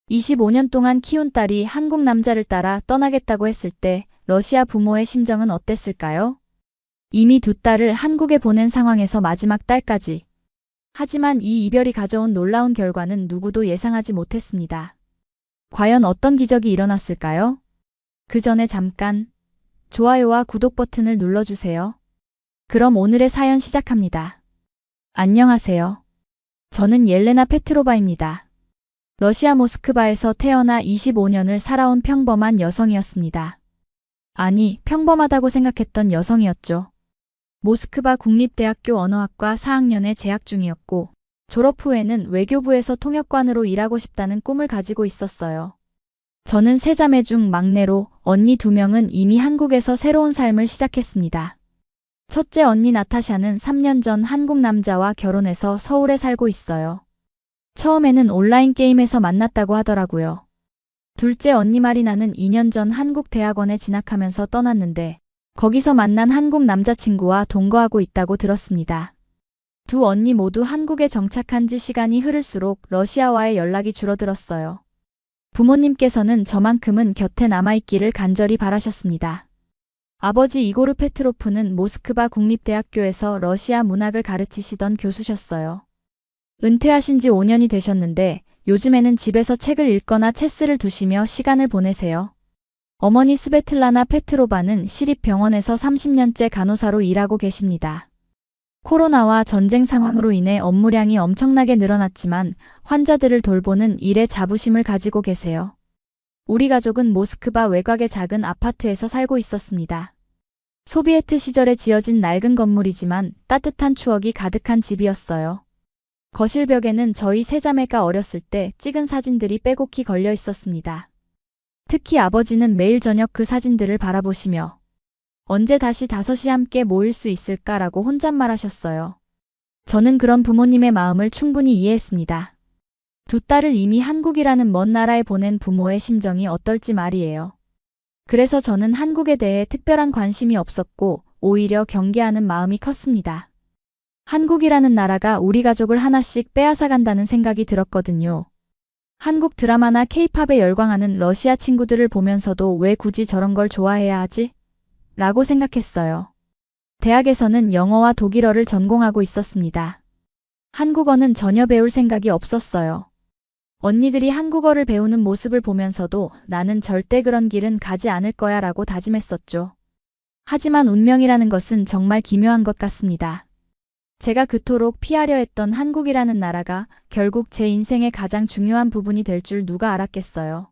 25년 동안 키운 딸이 한국 남자를 따라 떠나겠다고 했을 때 러시아 부모의 심정은 어땠을까요? 이미 두 딸을 한국에 보낸 상황에서 마지막 딸까지. 하지만 이 이별이 가져온 놀라운 결과는 누구도 예상하지 못했습니다. 과연 어떤 기적이 일어났을까요? 그 전에 잠깐 좋아요와 구독 버튼을 눌러주세요. 그럼 오늘의 사연 시작합니다. 안녕하세요. 저는 옐레나 페트로바입니다. 러시아 모스크바에서 태어나 25년을 살아온 평범한 여성이었습니다. 아니, 평범하다고 생각했던 여성이었죠. 모스크바 국립대학교 언어학과 4학년에 재학 중이었고, 졸업 후에는 외교부에서 통역관으로 일하고 싶다는 꿈을 가지고 있었어요. 저는 세 자매 중 막내로 언니 2명은 이미 한국에서 새로운 삶을 시작했습니다. 첫째 언니 나타샤는 3년 전 한국 남자와 결혼해서 서울에 살고 있어요. 처음에는 온라인 게임에서 만났다고 하더라고요. 둘째 언니 마리나는 2년 전 한국 대학원에 진학하면서 떠났는데 거기서 만난 한국 남자친구와 동거하고 있다고 들었습니다. 두 언니 모두 한국에 정착한 지 시간이 흐를수록 러시아와의 연락이 줄어들었어요. 부모님께서는 저만큼은 곁에 남아있기를 간절히 바라셨습니다. 아버지 이고르 페트로프는 모스크바 국립대학교에서 러시아 문학을 가르치시던 교수셨어요. 은퇴하신 지 5년이 되셨는데 요즘에는 집에서 책을 읽거나 체스를 두시며 시간을 보내세요. 어머니 스베틀라나 페트로바는 시립병원에서 30년째 간호사로 일하고 계십니다. 코로나와 전쟁 상황으로 인해 업무량이 엄청나게 늘어났지만 환자들을 돌보는 일에 자부심을 가지고 계세요. 우리 가족은 모스크바 외곽의 작은 아파트에서 살고 있었습니다. 소비에트 시절에 지어진 낡은 건물이지만 따뜻한 추억이 가득한 집이었어요. 거실 벽에는 저희 세 자매가 어렸을 때 찍은 사진들이 빼곡히 걸려 있었습니다. 특히 아버지는 매일 저녁 그 사진들을 바라보시며 언제 다시 5시 함께 모일 수 있을까라고 혼잣말하셨어요. 저는 그런 부모님의 마음을 충분히 이해했습니다. 두 딸을 이미 한국이라는 먼 나라에 보낸 부모의 심정이 어떨지 말이에요. 그래서 저는 한국에 대해 특별한 관심이 없었고 오히려 경계하는 마음이 컸습니다. 한국이라는 나라가 우리 가족을 하나씩 빼앗아간다는 생각이 들었거든요. 한국 드라마나 케이팝에 열광하는 러시아 친구들을 보면서도 왜 굳이 저런 걸 좋아해야 하지? 라고 생각했어요. 대학에서는 영어와 독일어를 전공하고 있었습니다. 한국어는 전혀 배울 생각이 없었어요. 언니들이 한국어를 배우는 모습을 보면서도 나는 절대 그런 길은 가지 않을 거야 라고 다짐했었죠. 하지만 운명이라는 것은 정말 기묘한 것 같습니다. 제가 그토록 피하려 했던 한국이라는 나라가 결국 제 인생의 가장 중요한 부분이 될 줄 누가 알았겠어요.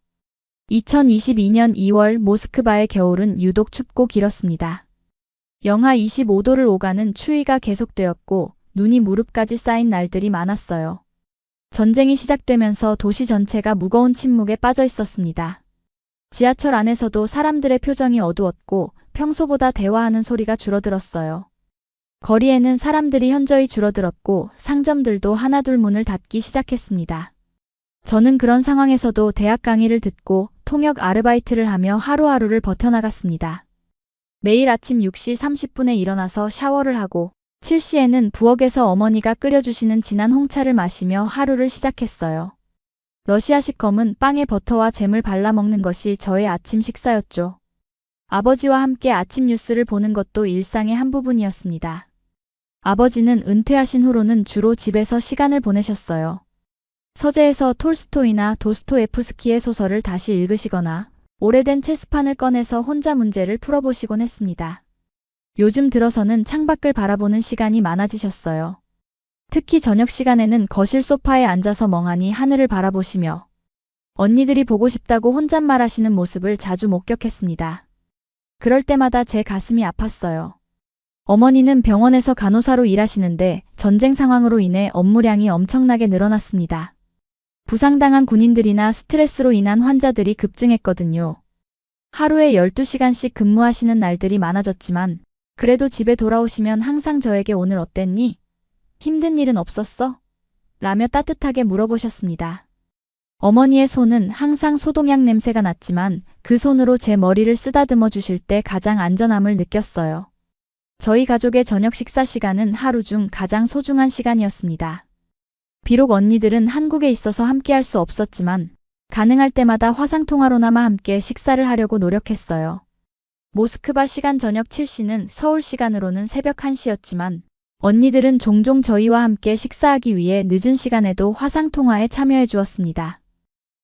2022년 2월 모스크바의 겨울은 유독 춥고 길었습니다. 영하 25도를 오가는 추위가 계속되었고 눈이 무릎까지 쌓인 날들이 많았어요. 전쟁이 시작되면서 도시 전체가 무거운 침묵에 빠져 있었습니다. 지하철 안에서도 사람들의 표정이 어두웠고 평소보다 대화하는 소리가 줄어들었어요. 거리에는 사람들이 현저히 줄어들었고 상점들도 하나둘 문을 닫기 시작했습니다. 저는 그런 상황에서도 대학 강의를 듣고 통역 아르바이트를 하며 하루하루를 버텨나갔습니다. 매일 아침 6시 30분에 일어나서 샤워를 하고 7시에는 부엌에서 어머니가 끓여주시는 진한 홍차를 마시며 하루를 시작했어요. 러시아식 검은 빵에 버터와 잼을 발라 먹는 것이 저의 아침 식사였죠. 아버지와 함께 아침 뉴스를 보는 것도 일상의 한 부분이었습니다. 아버지는 은퇴하신 후로는 주로 집에서 시간을 보내셨어요. 서재에서 톨스토이나 도스토옙스키의 소설을 다시 읽으시거나 오래된 체스판을 꺼내서 혼자 문제를 풀어보시곤 했습니다. 요즘 들어서는 창밖을 바라보는 시간이 많아지셨어요. 특히 저녁 시간에는 거실 소파에 앉아서 멍하니 하늘을 바라보시며 언니들이 보고 싶다고 혼잣말하시는 모습을 자주 목격했습니다. 그럴 때마다 제 가슴이 아팠어요. 어머니는 병원에서 간호사로 일하시는데 전쟁 상황으로 인해 업무량이 엄청나게 늘어났습니다. 부상당한 군인들이나 스트레스로 인한 환자들이 급증했거든요. 하루에 12시간씩 근무하시는 날들이 많아졌지만 그래도 집에 돌아오시면 항상 저에게 오늘 어땠니? 힘든 일은 없었어? 라며 따뜻하게 물어보셨습니다. 어머니의 손은 항상 소독약 냄새가 났지만 그 손으로 제 머리를 쓰다듬어 주실 때 가장 안전함을 느꼈어요. 저희 가족의 저녁 식사 시간은 하루 중 가장 소중한 시간이었습니다. 비록 언니들은 한국에 있어서 함께할 수 없었지만 가능할 때마다 화상통화로나마 함께 식사를 하려고 노력했어요. 모스크바 시간 저녁 7시는 서울 시간으로는 새벽 1시였지만 언니들은 종종 저희와 함께 식사하기 위해 늦은 시간에도 화상통화에 참여해 주었습니다.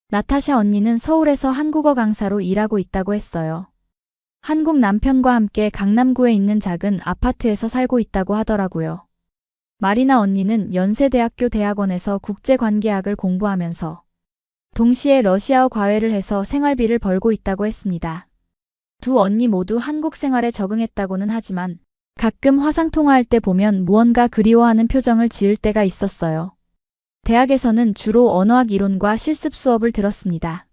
나타샤 언니는 서울에서 한국어 강사로 일하고 있다고 했어요. 한국 남편과 함께 강남구에 있는 작은 아파트에서 살고 있다고 하더라고요. 마리나 언니는 연세대학교 대학원에서 국제관계학을 공부하면서 동시에 러시아어 과외를 해서 생활비를 벌고 있다고 했습니다. 두 언니 모두 한국 생활에 적응했다고는 하지만 가끔 화상통화할 때 보면 무언가 그리워하는 표정을 지을 때가 있었어요. 대학에서는 주로 언어학 이론과 실습 수업을 들었습니다.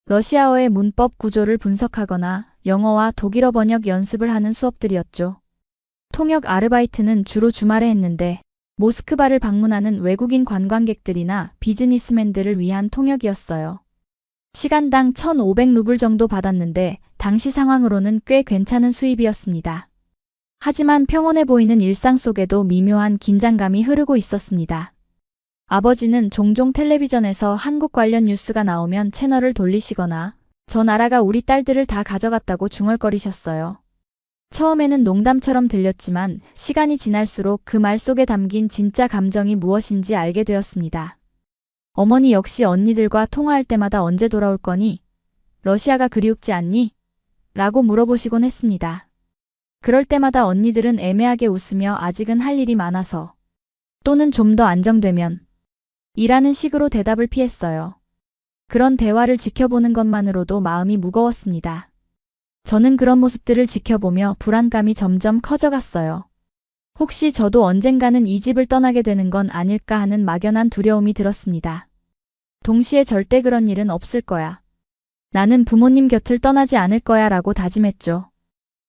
러시아어의 문법 구조를 분석하거나 영어와 독일어 번역 연습을 하는 수업들이었죠. 통역 아르바이트는 주로 주말에 했는데 모스크바를 방문하는 외국인 관광객들이나 비즈니스맨들을 위한 통역이었어요. 시간당 1,500루블 정도 받았는데 당시 상황으로는 꽤 괜찮은 수입이었습니다. 하지만 평온해 보이는 일상 속에도 미묘한 긴장감이 흐르고 있었습니다. 아버지는 종종 텔레비전에서 한국 관련 뉴스가 나오면 채널을 돌리시거나 저 나라가 우리 딸들을 다 가져갔다고 중얼거리셨어요. 처음에는 농담처럼 들렸지만 시간이 지날수록 그 말 속에 담긴 진짜 감정이 무엇인지 알게 되었습니다. 어머니 역시 언니들과 통화할 때마다 언제 돌아올 거니? 러시아가 그리웁지 않니? 라고 물어보시곤 했습니다. 그럴 때마다 언니들은 애매하게 웃으며 아직은 할 일이 많아서 또는 좀 더 안정되면 이라는 식으로 대답을 피했어요. 그런 대화를 지켜보는 것만으로도 마음이 무거웠습니다. 저는 그런 모습들을 지켜보며 불안감이 점점 커져갔어요. 혹시 저도 언젠가는 이 집을 떠나게 되는 건 아닐까 하는 막연한 두려움이 들었습니다. 동시에 절대 그런 일은 없을 거야. 나는 부모님 곁을 떠나지 않을 거야 라고 다짐했죠.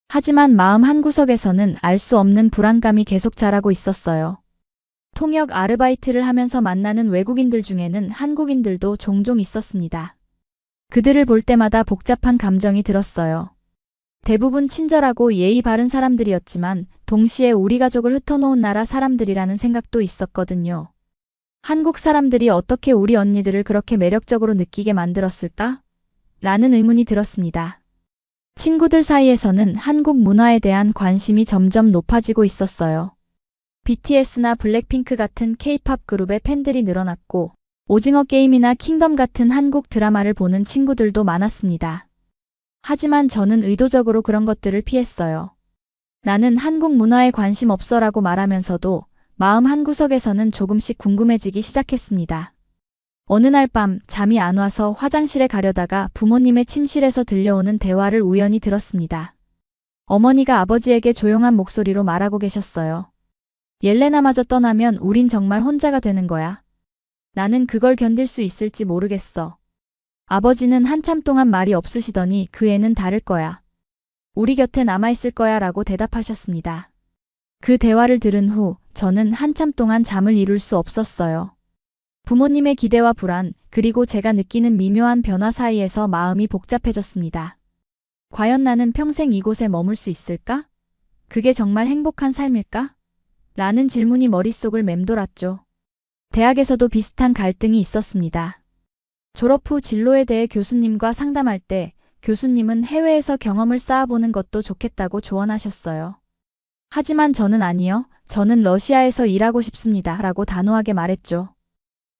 하지만 마음 한구석에서는 알 수 없는 불안감이 계속 자라고 있었어요. 통역 아르바이트를 하면서 만나는 외국인들 중에는 한국인들도 종종 있었습니다. 그들을 볼 때마다 복잡한 감정이 들었어요. 대부분 친절하고 예의 바른 사람들이었지만 동시에 우리 가족을 흩어놓은 나라 사람들이라는 생각도 있었거든요. 한국 사람들이 어떻게 우리 언니들을 그렇게 매력적으로 느끼게 만들었을까? 라는 의문이 들었습니다. 친구들 사이에서는 한국 문화에 대한 관심이 점점 높아지고 있었어요. BTS나 블랙핑크 같은 K-팝 그룹의 팬들이 늘어났고 오징어 게임이나 킹덤 같은 한국 드라마를 보는 친구들도 많았습니다. 하지만 저는 의도적으로 그런 것들을 피했어요. 나는 한국 문화에 관심 없어라고 말하면서도 마음 한구석에서는 조금씩 궁금해지기 시작했습니다. 어느 날 밤 잠이 안 와서 화장실에 가려다가 부모님의 침실에서 들려오는 대화를 우연히 들었습니다. 어머니가 아버지에게 조용한 목소리로 말하고 계셨어요. 옐레나마저 떠나면 우린 정말 혼자가 되는 거야. 나는 그걸 견딜 수 있을지 모르겠어. 아버지는 한참 동안 말이 없으시더니 그 애는 다를 거야. 우리 곁에 남아있을 거야 라고 대답하셨습니다. 그 대화를 들은 후 저는 한참 동안 잠을 이룰 수 없었어요. 부모님의 기대와 불안, 그리고 제가 느끼는 미묘한 변화 사이에서 마음이 복잡해졌습니다. 과연 나는 평생 이곳에 머물 수 있을까? 그게 정말 행복한 삶일까? 라는 질문이 머릿속을 맴돌았죠. 대학에서도 비슷한 갈등이 있었습니다. 졸업 후 진로에 대해 교수님과 상담할 때 교수님은 해외에서 경험을 쌓아보는 것도 좋겠다고 조언하셨어요. 하지만 저는 아니요. 저는 러시아에서 일하고 싶습니다. 라고 단호하게 말했죠.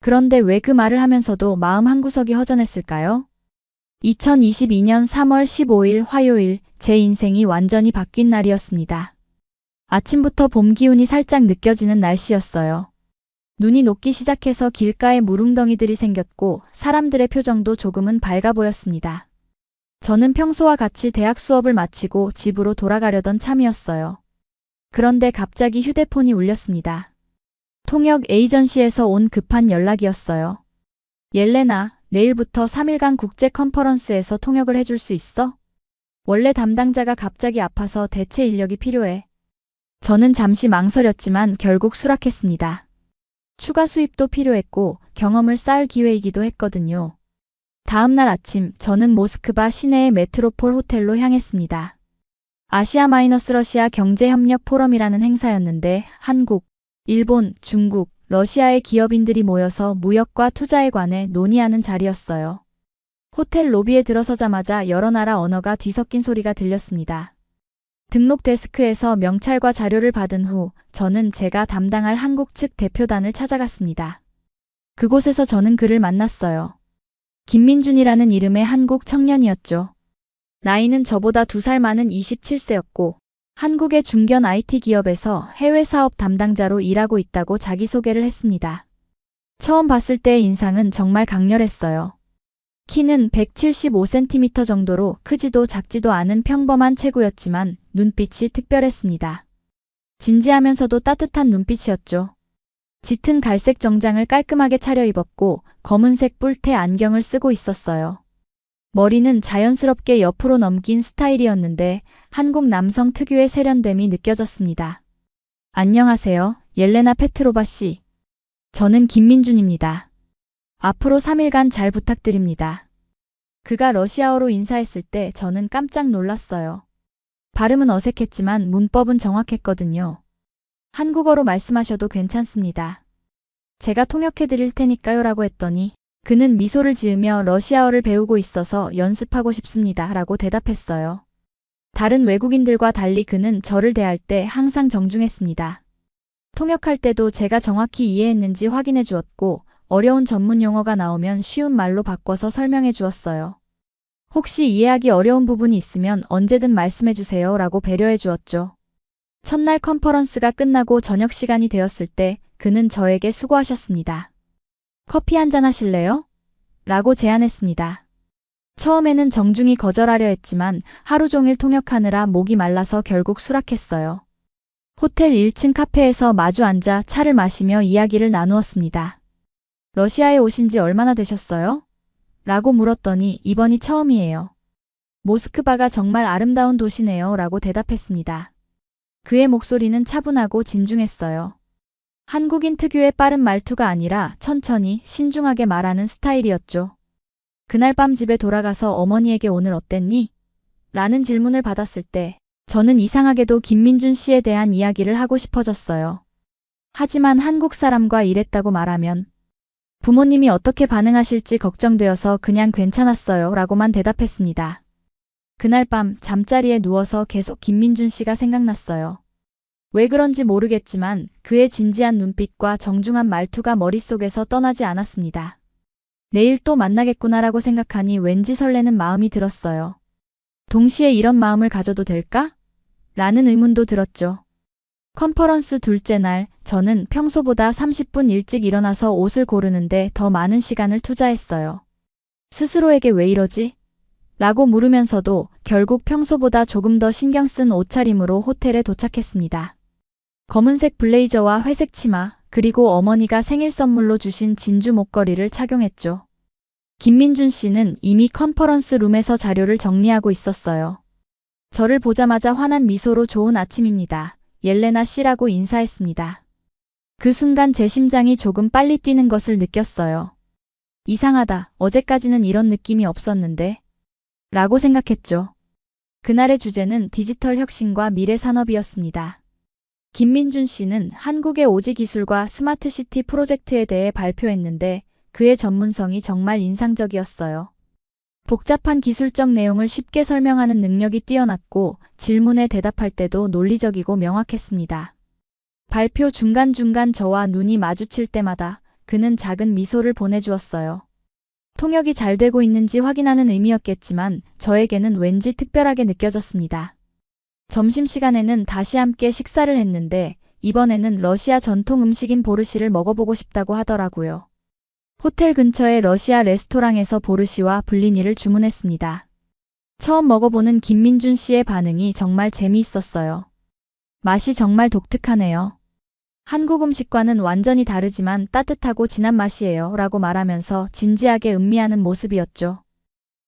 그런데 왜 그 말을 하면서도 마음 한구석이 허전했을까요? 2022년 3월 15일 화요일, 제 인생이 완전히 바뀐 날이었습니다. 아침부터 봄 기운이 살짝 느껴지는 날씨였어요. 눈이 녹기 시작해서 길가에 물웅덩이들이 생겼고 사람들의 표정도 조금은 밝아 보였습니다. 저는 평소와 같이 대학 수업을 마치고 집으로 돌아가려던 참이었어요. 그런데 갑자기 휴대폰이 울렸습니다. 통역 에이전시에서 온 급한 연락이었어요. 옐레나, 내일부터 3일간 국제 컨퍼런스에서 통역을 해줄 수 있어? 원래 담당자가 갑자기 아파서 대체 인력이 필요해. 저는 잠시 망설였지만 결국 수락했습니다. 추가 수입도 필요했고 경험을 쌓을 기회이기도 했거든요. 다음 날 아침 저는 모스크바 시내의 메트로폴 호텔로 향했습니다. 아시아-러시아 경제협력 포럼이라는 행사였는데 한국, 일본, 중국, 러시아의 기업인들이 모여서 무역과 투자에 관해 논의하는 자리였어요. 호텔 로비에 들어서자마자 여러 나라 언어가 뒤섞인 소리가 들렸습니다. 등록 데스크에서 명찰과 자료를 받은 후 저는 제가 담당할 한국 측 대표단을 찾아갔습니다. 그곳에서 저는 그를 만났어요. 김민준이라는 이름의 한국 청년이었죠. 나이는 저보다 2살 많은 27세였고 한국의 중견 IT 기업에서 해외 사업 담당자로 일하고 있다고 자기소개를 했습니다. 처음 봤을 때의 인상은 정말 강렬했어요. 키는 175cm 정도로 크지도 작지도 않은 평범한 체구였지만 눈빛이 특별했습니다. 진지하면서도 따뜻한 눈빛이었죠. 짙은 갈색 정장을 깔끔하게 차려입었고 검은색 뿔테 안경을 쓰고 있었어요. 머리는 자연스럽게 옆으로 넘긴 스타일이었는데 한국 남성 특유의 세련됨이 느껴졌습니다. 안녕하세요, 옐레나 페트로바 씨. 저는 김민준입니다. 앞으로 3일간 잘 부탁드립니다. 그가 러시아어로 인사했을 때 저는 깜짝 놀랐어요. 발음은 어색했지만 문법은 정확했거든요. 한국어로 말씀하셔도 괜찮습니다. 제가 통역해 드릴 테니까요 라고 했더니 그는 미소를 지으며 러시아어를 배우고 있어서 연습하고 싶습니다 라고 대답했어요. 다른 외국인들과 달리 그는 저를 대할 때 항상 정중했습니다. 통역할 때도 제가 정확히 이해했는지 확인해 주었고 어려운 전문 용어가 나오면 쉬운 말로 바꿔서 설명해 주었어요. 혹시 이해하기 어려운 부분이 있으면 언제든 말씀해 주세요 라고 배려해 주었죠. 첫날 컨퍼런스가 끝나고 저녁 시간이 되었을 때 그는 저에게 수고하셨습니다. 커피 한잔 하실래요? 라고 제안했습니다. 처음에는 정중히 거절하려 했지만 하루 종일 통역하느라 목이 말라서 결국 수락했어요. 호텔 1층 카페에서 마주 앉아 차를 마시며 이야기를 나누었습니다. 러시아에 오신 지 얼마나 되셨어요? 라고 물었더니 이번이 처음이에요. 모스크바가 정말 아름다운 도시네요 라고 대답했습니다. 그의 목소리는 차분하고 진중했어요. 한국인 특유의 빠른 말투가 아니라 천천히 신중하게 말하는 스타일이었죠. 그날 밤 집에 돌아가서 어머니에게 오늘 어땠니? 라는 질문을 받았을 때 저는 이상하게도 김민준 씨에 대한 이야기를 하고 싶어졌어요. 하지만 한국 사람과 일했다고 말하면 부모님이 어떻게 반응하실지 걱정되어서 그냥 괜찮았어요 라고만 대답했습니다. 그날 밤 잠자리에 누워서 계속 김민준 씨가 생각났어요. 왜 그런지 모르겠지만 그의 진지한 눈빛과 정중한 말투가 머릿속에서 떠나지 않았습니다. 내일 또 만나겠구나라고 생각하니 왠지 설레는 마음이 들었어요. 동시에 이런 마음을 가져도 될까? 라는 의문도 들었죠. 컨퍼런스 둘째 날 저는 평소보다 30분 일찍 일어나서 옷을 고르는데 더 많은 시간을 투자했어요. 스스로에게 왜 이러지? 라고 물으면서도 결국 평소보다 조금 더 신경 쓴 옷차림으로 호텔에 도착했습니다. 검은색 블레이저와 회색 치마, 그리고 어머니가 생일 선물로 주신 진주 목걸이를 착용했죠. 김민준 씨는 이미 컨퍼런스 룸에서 자료를 정리하고 있었어요. 저를 보자마자 환한 미소로 좋은 아침입니다. 옐레나 씨라고 인사했습니다. 그 순간 제 심장이 조금 빨리 뛰는 것을 느꼈어요. 이상하다. 어제까지는 이런 느낌이 없었는데 라고 생각했죠. 그날의 주제는 디지털 혁신과 미래 산업이었습니다. 김민준 씨는 한국의 오지 기술과 스마트시티 프로젝트에 대해 발표했는데 그의 전문성이 정말 인상적이었어요. 복잡한 기술적 내용을 쉽게 설명하는 능력이 뛰어났고 질문에 대답할 때도 논리적이고 명확했습니다. 발표 중간중간 저와 눈이 마주칠 때마다 그는 작은 미소를 보내주었어요. 통역이 잘 되고 있는지 확인하는 의미였겠지만 저에게는 왠지 특별하게 느껴졌습니다. 점심시간에는 다시 함께 식사를 했는데 이번에는 러시아 전통 음식인 보르시를 먹어보고 싶다고 하더라고요. 호텔 근처의 러시아 레스토랑에서 보르시와 블리니를 주문했습니다. 처음 먹어보는 김민준 씨의 반응이 정말 재미있었어요. 맛이 정말 독특하네요. 한국 음식과는 완전히 다르지만 따뜻하고 진한 맛이에요 라고 말하면서 진지하게 음미하는 모습이었죠.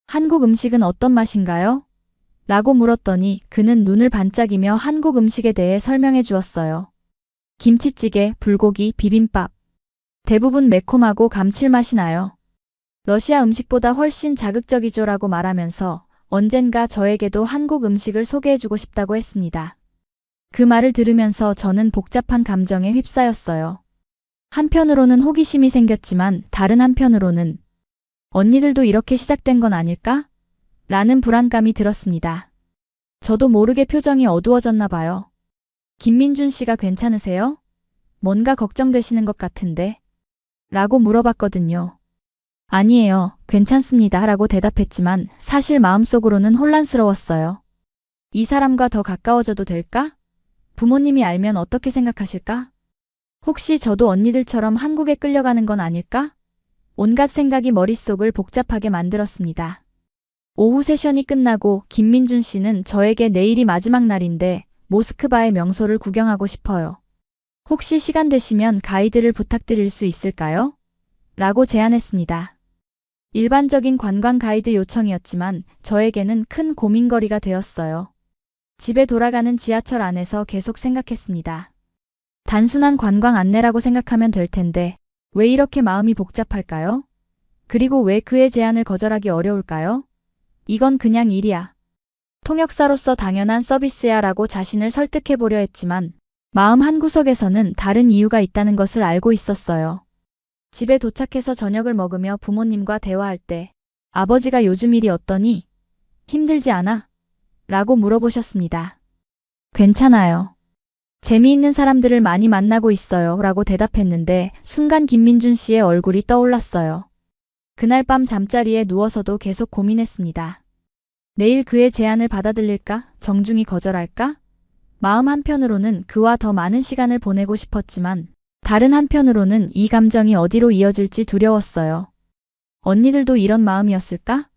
한국 음식은 어떤 맛인가요? 라고 물었더니 그는 눈을 반짝이며 한국 음식에 대해 설명해 주었어요. 김치찌개, 불고기, 비빔밥. 대부분 매콤하고 감칠맛이 나요. 러시아 음식보다 훨씬 자극적이죠 라고 말하면서 언젠가 저에게도 한국 음식을 소개해주고 싶다고 했습니다. 그 말을 들으면서 저는 복잡한 감정에 휩싸였어요. 한편으로는 호기심이 생겼지만 다른 한편으로는 언니들도 이렇게 시작된 건 아닐까? 라는 불안감이 들었습니다. 저도 모르게 표정이 어두워졌나 봐요. 김민준 씨가 괜찮으세요? 뭔가 걱정되시는 것 같은데? 라고 물어봤거든요. 아니에요. 괜찮습니다. 라고 대답했지만 사실 마음속으로는 혼란스러웠어요. 이 사람과 더 가까워져도 될까? 부모님이 알면 어떻게 생각하실까? 혹시 저도 언니들처럼 한국에 끌려가는 건 아닐까? 온갖 생각이 머릿속을 복잡하게 만들었습니다. 오후 세션이 끝나고 김민준 씨는 저에게 내일이 마지막 날인데 모스크바의 명소를 구경하고 싶어요. 혹시 시간 되시면 가이드를 부탁드릴 수 있을까요? 라고 제안했습니다. 일반적인 관광 가이드 요청이었지만 저에게는 큰 고민거리가 되었어요. 집에 돌아가는 지하철 안에서 계속 생각했습니다. 단순한 관광 안내라고 생각하면 될 텐데 왜 이렇게 마음이 복잡할까요? 그리고 왜 그의 제안을 거절하기 어려울까요? 이건 그냥 일이야. 통역사로서 당연한 서비스야 라고 자신을 설득해보려 했지만 마음 한구석에서는 다른 이유가 있다는 것을 알고 있었어요. 집에 도착해서 저녁을 먹으며 부모님과 대화할 때 아버지가 요즘 일이 어떠니? 힘들지 않아? 라고 물어보셨습니다. 괜찮아요. 재미있는 사람들을 많이 만나고 있어요. 라고 대답했는데 순간 김민준 씨의 얼굴이 떠올랐어요. 그날 밤 잠자리에 누워서도 계속 고민했습니다. 내일 그의 제안을 받아들일까? 정중히 거절할까? 마음 한편으로는 그와 더 많은 시간을 보내고 싶었지만 다른 한편으로는 이 감정이 어디로 이어질지 두려웠어요. 언니들도 이런 마음이었을까?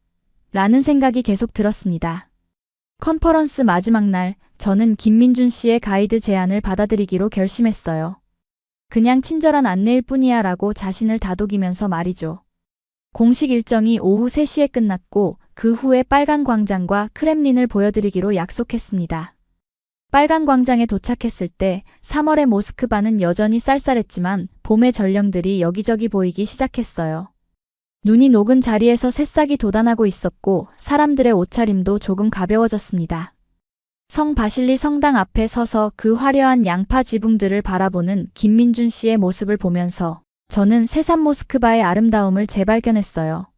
라는 생각이 계속 들었습니다. 컨퍼런스 마지막 날 저는 김민준 씨의 가이드 제안을 받아들이기로 결심했어요. 그냥 친절한 안내일 뿐이야 라고 자신을 다독이면서 말이죠. 공식 일정이 오후 3시에 끝났고 그 후에 빨간 광장과 크렘린을 보여드리기로 약속했습니다. 빨간 광장에 도착했을 때 3월의 모스크바는 여전히 쌀쌀했지만 봄의 전령들이 여기저기 보이기 시작했어요. 눈이 녹은 자리에서 새싹이 돋아나고 있었고 사람들의 옷차림도 조금 가벼워졌습니다. 성 바실리 성당 앞에 서서 그 화려한 양파 지붕들을 바라보는 김민준 씨의 모습을 보면서 저는 새삼 모스크바의 아름다움을 재발견했어요.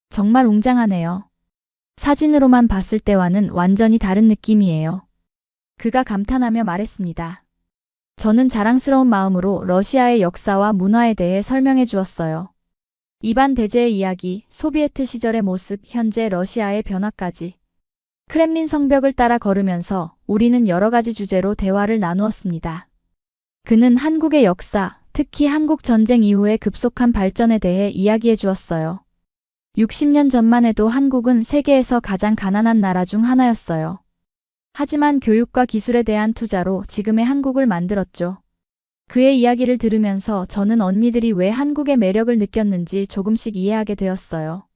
정말 웅장하네요. 사진으로만 봤을 때와는 완전히 다른 느낌이에요. 그가 감탄하며 말했습니다. 저는 자랑스러운 마음으로 러시아의 역사와 문화에 대해 설명해 주었어요. 이반 대제의 이야기, 소비에트 시절의 모습, 현재 러시아의 변화까지. 크렘린 성벽을 따라 걸으면서 우리는 여러 가지 주제로 대화를 나누었습니다. 그는 한국의 역사, 특히 한국 전쟁 이후의 급속한 발전에 대해 이야기해 주었어요. 60년 전만 해도 한국은 세계에서 가장 가난한 나라 중 하나였어요. 하지만 교육과 기술에 대한 투자로 지금의 한국을 만들었죠. 그의 이야기를 들으면서 저는 언니들이 왜 한국의 매력을 느꼈는지 조금씩 이해하게 되었어요.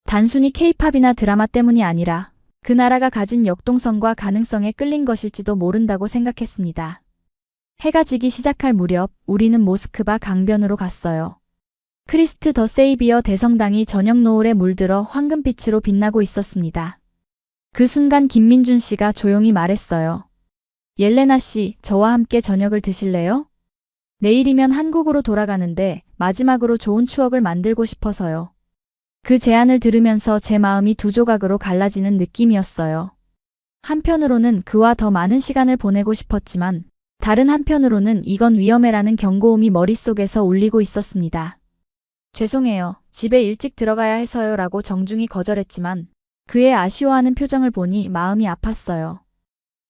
단순히 케이팝이나 드라마 때문이 아니라 그 나라가 가진 역동성과 가능성에 끌린 것일지도 모른다고 생각했습니다. 해가 지기 시작할 무렵 우리는 모스크바 강변으로 갔어요. 크리스트 더 세이비어 대성당이 저녁 노을에 물들어 황금빛으로 빛나고 있었습니다. 그 순간 김민준 씨가 조용히 말했어요. 옐레나 씨, 저와 함께 저녁을 드실래요? 내일이면 한국으로 돌아가는데 마지막으로 좋은 추억을 만들고 싶어서요. 그 제안을 들으면서 제 마음이 두 조각으로 갈라지는 느낌이었어요. 한편으로는 그와 더 많은 시간을 보내고 싶었지만 다른 한편으로는 이건 위험해라는 경고음이 머릿속에서 울리고 있었습니다. 죄송해요. 집에 일찍 들어가야 해서요 라고 정중히 거절했지만 그의 아쉬워하는 표정을 보니 마음이 아팠어요.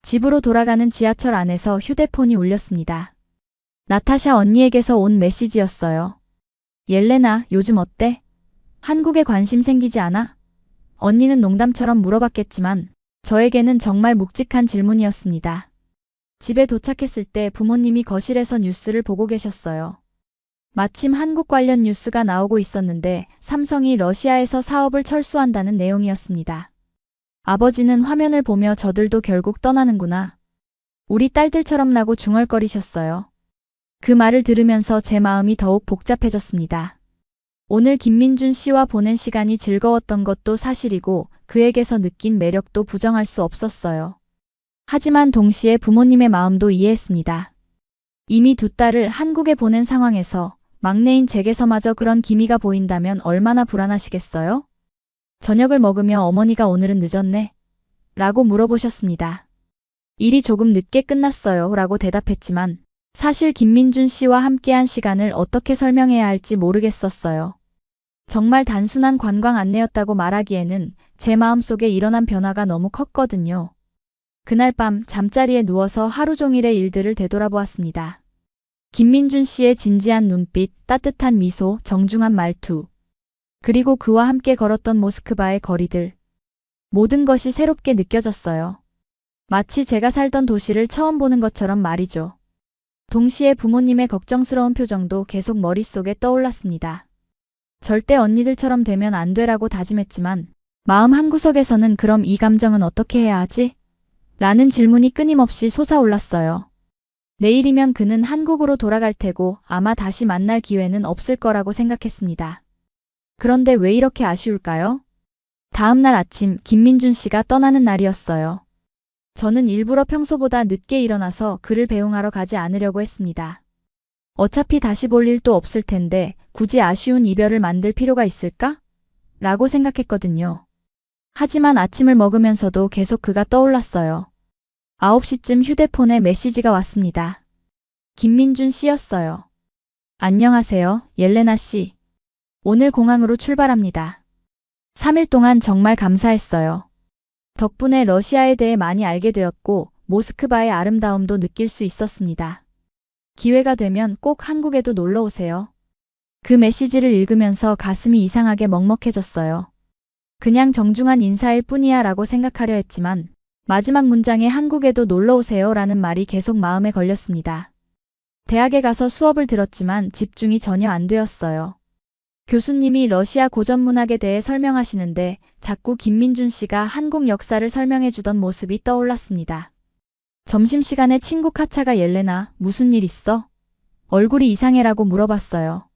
집으로 돌아가는 지하철 안에서 휴대폰이 울렸습니다. 나타샤 언니에게서 온 메시지였어요. 옐레나, 요즘 어때? 한국에 관심 생기지 않아? 언니는 농담처럼 물어봤겠지만 저에게는 정말 묵직한 질문이었습니다. 집에 도착했을 때 부모님이 거실에서 뉴스를 보고 계셨어요. 마침 한국 관련 뉴스가 나오고 있었는데 삼성이 러시아에서 사업을 철수한다는 내용이었습니다. 아버지는 화면을 보며 저들도 결국 떠나는구나. 우리 딸들처럼 라고 중얼거리셨어요. 그 말을 들으면서 제 마음이 더욱 복잡해졌습니다. 오늘 김민준 씨와 보낸 시간이 즐거웠던 것도 사실이고 그에게서 느낀 매력도 부정할 수 없었어요. 하지만 동시에 부모님의 마음도 이해했습니다. 이미 두 딸을 한국에 보낸 상황에서 막내인 제게서마저 그런 기미가 보인다면 얼마나 불안하시겠어요? 저녁을 먹으며 어머니가 오늘은 늦었네? 라고 물어보셨습니다. 일이 조금 늦게 끝났어요 라고 대답했지만 사실 김민준 씨와 함께한 시간을 어떻게 설명해야 할지 모르겠었어요. 정말 단순한 관광 안내였다고 말하기에는 제 마음속에 일어난 변화가 너무 컸거든요. 그날 밤 잠자리에 누워서 하루 종일의 일들을 되돌아보았습니다. 김민준 씨의 진지한 눈빛, 따뜻한 미소, 정중한 말투, 그리고 그와 함께 걸었던 모스크바의 거리들. 모든 것이 새롭게 느껴졌어요. 마치 제가 살던 도시를 처음 보는 것처럼 말이죠. 동시에 부모님의 걱정스러운 표정도 계속 머릿속에 떠올랐습니다. 절대 언니들처럼 되면 안 되라고 다짐했지만 마음 한구석에서는 그럼 이 감정은 어떻게 해야 하지? 라는 질문이 끊임없이 솟아올랐어요. 내일이면 그는 한국으로 돌아갈 테고 아마 다시 만날 기회는 없을 거라고 생각했습니다. 그런데 왜 이렇게 아쉬울까요? 다음 날 아침 김민준 씨가 떠나는 날이었어요. 저는 일부러 평소보다 늦게 일어나서 그를 배웅하러 가지 않으려고 했습니다. 어차피 다시 볼 일도 없을 텐데 굳이 아쉬운 이별을 만들 필요가 있을까? 라고 생각했거든요. 하지만 아침을 먹으면서도 계속 그가 떠올랐어요. 9시쯤 휴대폰에 메시지가 왔습니다. 김민준 씨였어요. 안녕하세요, 옐레나 씨. 오늘 공항으로 출발합니다. 3일 동안 정말 감사했어요. 덕분에 러시아에 대해 많이 알게 되었고 모스크바의 아름다움도 느낄 수 있었습니다. 기회가 되면 꼭 한국에도 놀러 오세요. 그 메시지를 읽으면서 가슴이 이상하게 먹먹해졌어요. 그냥 정중한 인사일 뿐이야 라고 생각하려 했지만 마지막 문장에 한국에도 놀러 오세요 라는 말이 계속 마음에 걸렸습니다. 대학에 가서 수업을 들었지만 집중이 전혀 안 되었어요. 교수님이 러시아 고전문학에 대해 설명하시는데 자꾸 김민준 씨가 한국 역사를 설명해 주던 모습이 떠올랐습니다. 점심시간에 친구 카차가 옐레나, 무슨 일 있어? 얼굴이 이상해라고 물어봤어요.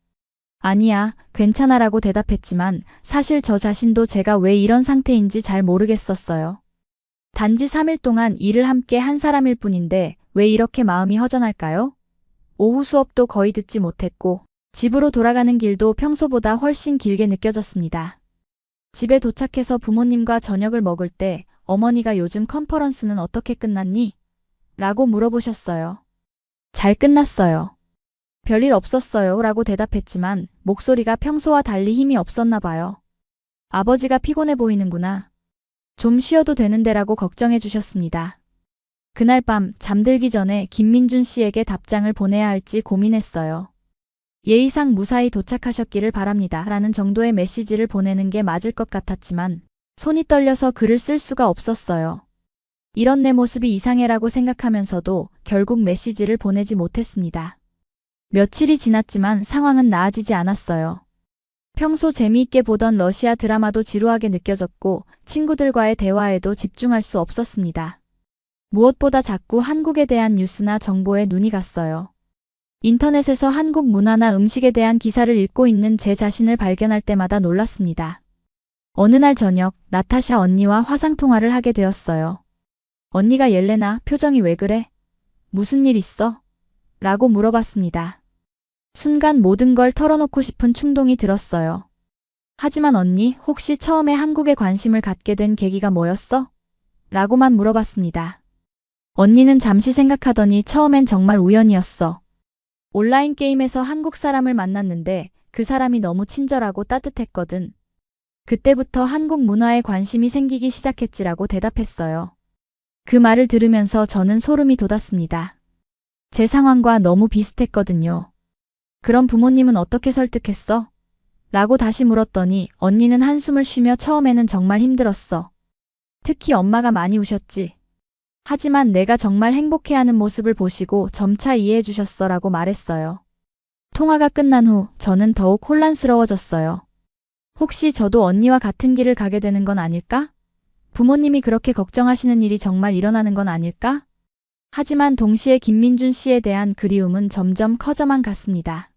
아니야, 괜찮아라고 대답했지만 사실 저 자신도 제가 왜 이런 상태인지 잘 모르겠었어요. 단지 3일 동안 일을 함께 한 사람일 뿐인데 왜 이렇게 마음이 허전할까요? 오후 수업도 거의 듣지 못했고 집으로 돌아가는 길도 평소보다 훨씬 길게 느껴졌습니다. 집에 도착해서 부모님과 저녁을 먹을 때 어머니가 요즘 컨퍼런스는 어떻게 끝났니? 라고 물어보셨어요. 잘 끝났어요. 별일 없었어요 라고 대답했지만 목소리가 평소와 달리 힘이 없었나 봐요. 아버지가 피곤해 보이는구나. 좀 쉬어도 되는데라고 걱정해 주셨습니다. 그날 밤 잠들기 전에 김민준 씨에게 답장을 보내야 할지 고민했어요. 예의상 무사히 도착하셨기를 바랍니다 라는 정도의 메시지를 보내는 게 맞을 것 같았지만 손이 떨려서 글을 쓸 수가 없었어요. 이런 내 모습이 이상해라고 생각하면서도 결국 메시지를 보내지 못했습니다. 며칠이 지났지만 상황은 나아지지 않았어요. 평소 재미있게 보던 러시아 드라마도 지루하게 느껴졌고 친구들과의 대화에도 집중할 수 없었습니다. 무엇보다 자꾸 한국에 대한 뉴스나 정보에 눈이 갔어요. 인터넷에서 한국 문화나 음식에 대한 기사를 읽고 있는 제 자신을 발견할 때마다 놀랐습니다. 어느 날 저녁 나타샤 언니와 화상통화를 하게 되었어요. 언니가 옐레나, 표정이 왜 그래? 무슨 일 있어? 라고 물어봤습니다. 순간 모든 걸 털어놓고 싶은 충동이 들었어요. 하지만 언니, 혹시 처음에 한국에 관심을 갖게 된 계기가 뭐였어? 라고만 물어봤습니다. 언니는 잠시 생각하더니 처음엔 정말 우연이었어. 온라인 게임에서 한국 사람을 만났는데 그 사람이 너무 친절하고 따뜻했거든. 그때부터 한국 문화에 관심이 생기기 시작했지라고 대답했어요. 그 말을 들으면서 저는 소름이 돋았습니다. 제 상황과 너무 비슷했거든요. 그럼 부모님은 어떻게 설득했어? 라고 다시 물었더니 언니는 한숨을 쉬며 처음에는 정말 힘들었어. 특히 엄마가 많이 우셨지. 하지만 내가 정말 행복해하는 모습을 보시고 점차 이해해 주셨어 라고 말했어요. 통화가 끝난 후 저는 더욱 혼란스러워졌어요. 혹시 저도 언니와 같은 길을 가게 되는 건 아닐까? 부모님이 그렇게 걱정하시는 일이 정말 일어나는 건 아닐까? 하지만 동시에 김민준 씨에 대한 그리움은 점점 커져만 갔습니다.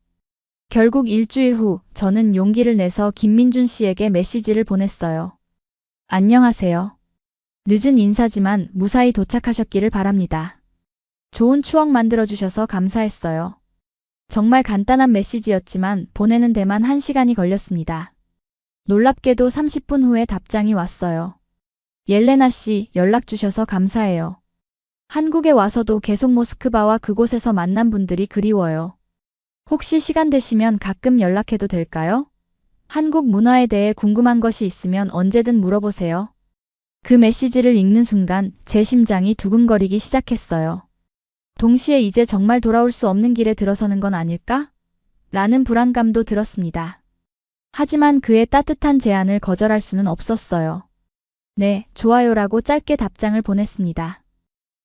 결국 일주일 후 저는 용기를 내서 김민준 씨에게 메시지를 보냈어요. 안녕하세요. 늦은 인사지만 무사히 도착하셨기를 바랍니다. 좋은 추억 만들어주셔서 감사했어요. 정말 간단한 메시지였지만 보내는 데만 1시간이 걸렸습니다. 놀랍게도 30분 후에 답장이 왔어요. 옐레나 씨, 연락 주셔서 감사해요. 한국에 와서도 계속 모스크바와 그곳에서 만난 분들이 그리워요. 혹시 시간 되시면 가끔 연락해도 될까요? 한국 문화에 대해 궁금한 것이 있으면 언제든 물어보세요. 그 메시지를 읽는 순간 제 심장이 두근거리기 시작했어요. 동시에 이제 정말 돌아올 수 없는 길에 들어서는 건 아닐까? 라는 불안감도 들었습니다. 하지만 그의 따뜻한 제안을 거절할 수는 없었어요. 네, 좋아요라고 짧게 답장을 보냈습니다.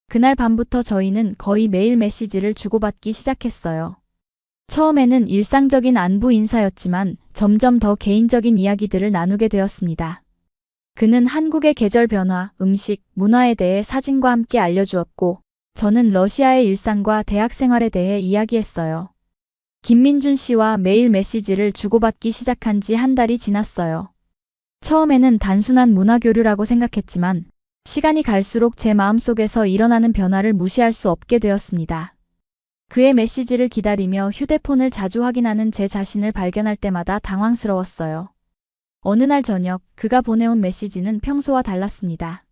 그날 밤부터 저희는 거의 매일 메시지를 주고받기 시작했어요. 처음에는 일상적인 안부 인사였지만 점점 더 개인적인 이야기들을 나누게 되었습니다. 그는 한국의 계절 변화, 음식, 문화에 대해 사진과 함께 알려주었고, 저는 러시아의 일상과 대학 생활에 대해 이야기했어요. 김민준 씨와 매일 메시지를 주고받기 시작한 지 한 달이 지났어요. 처음에는 단순한 문화 교류라고 생각했지만 시간이 갈수록 제 마음속에서 일어나는 변화를 무시할 수 없게 되었습니다. 그의 메시지를 기다리며 휴대폰을 자주 확인하는 제 자신을 발견할 때마다 당황스러웠어요. 어느 날 저녁 그가 보내온 메시지는 평소와 달랐습니다.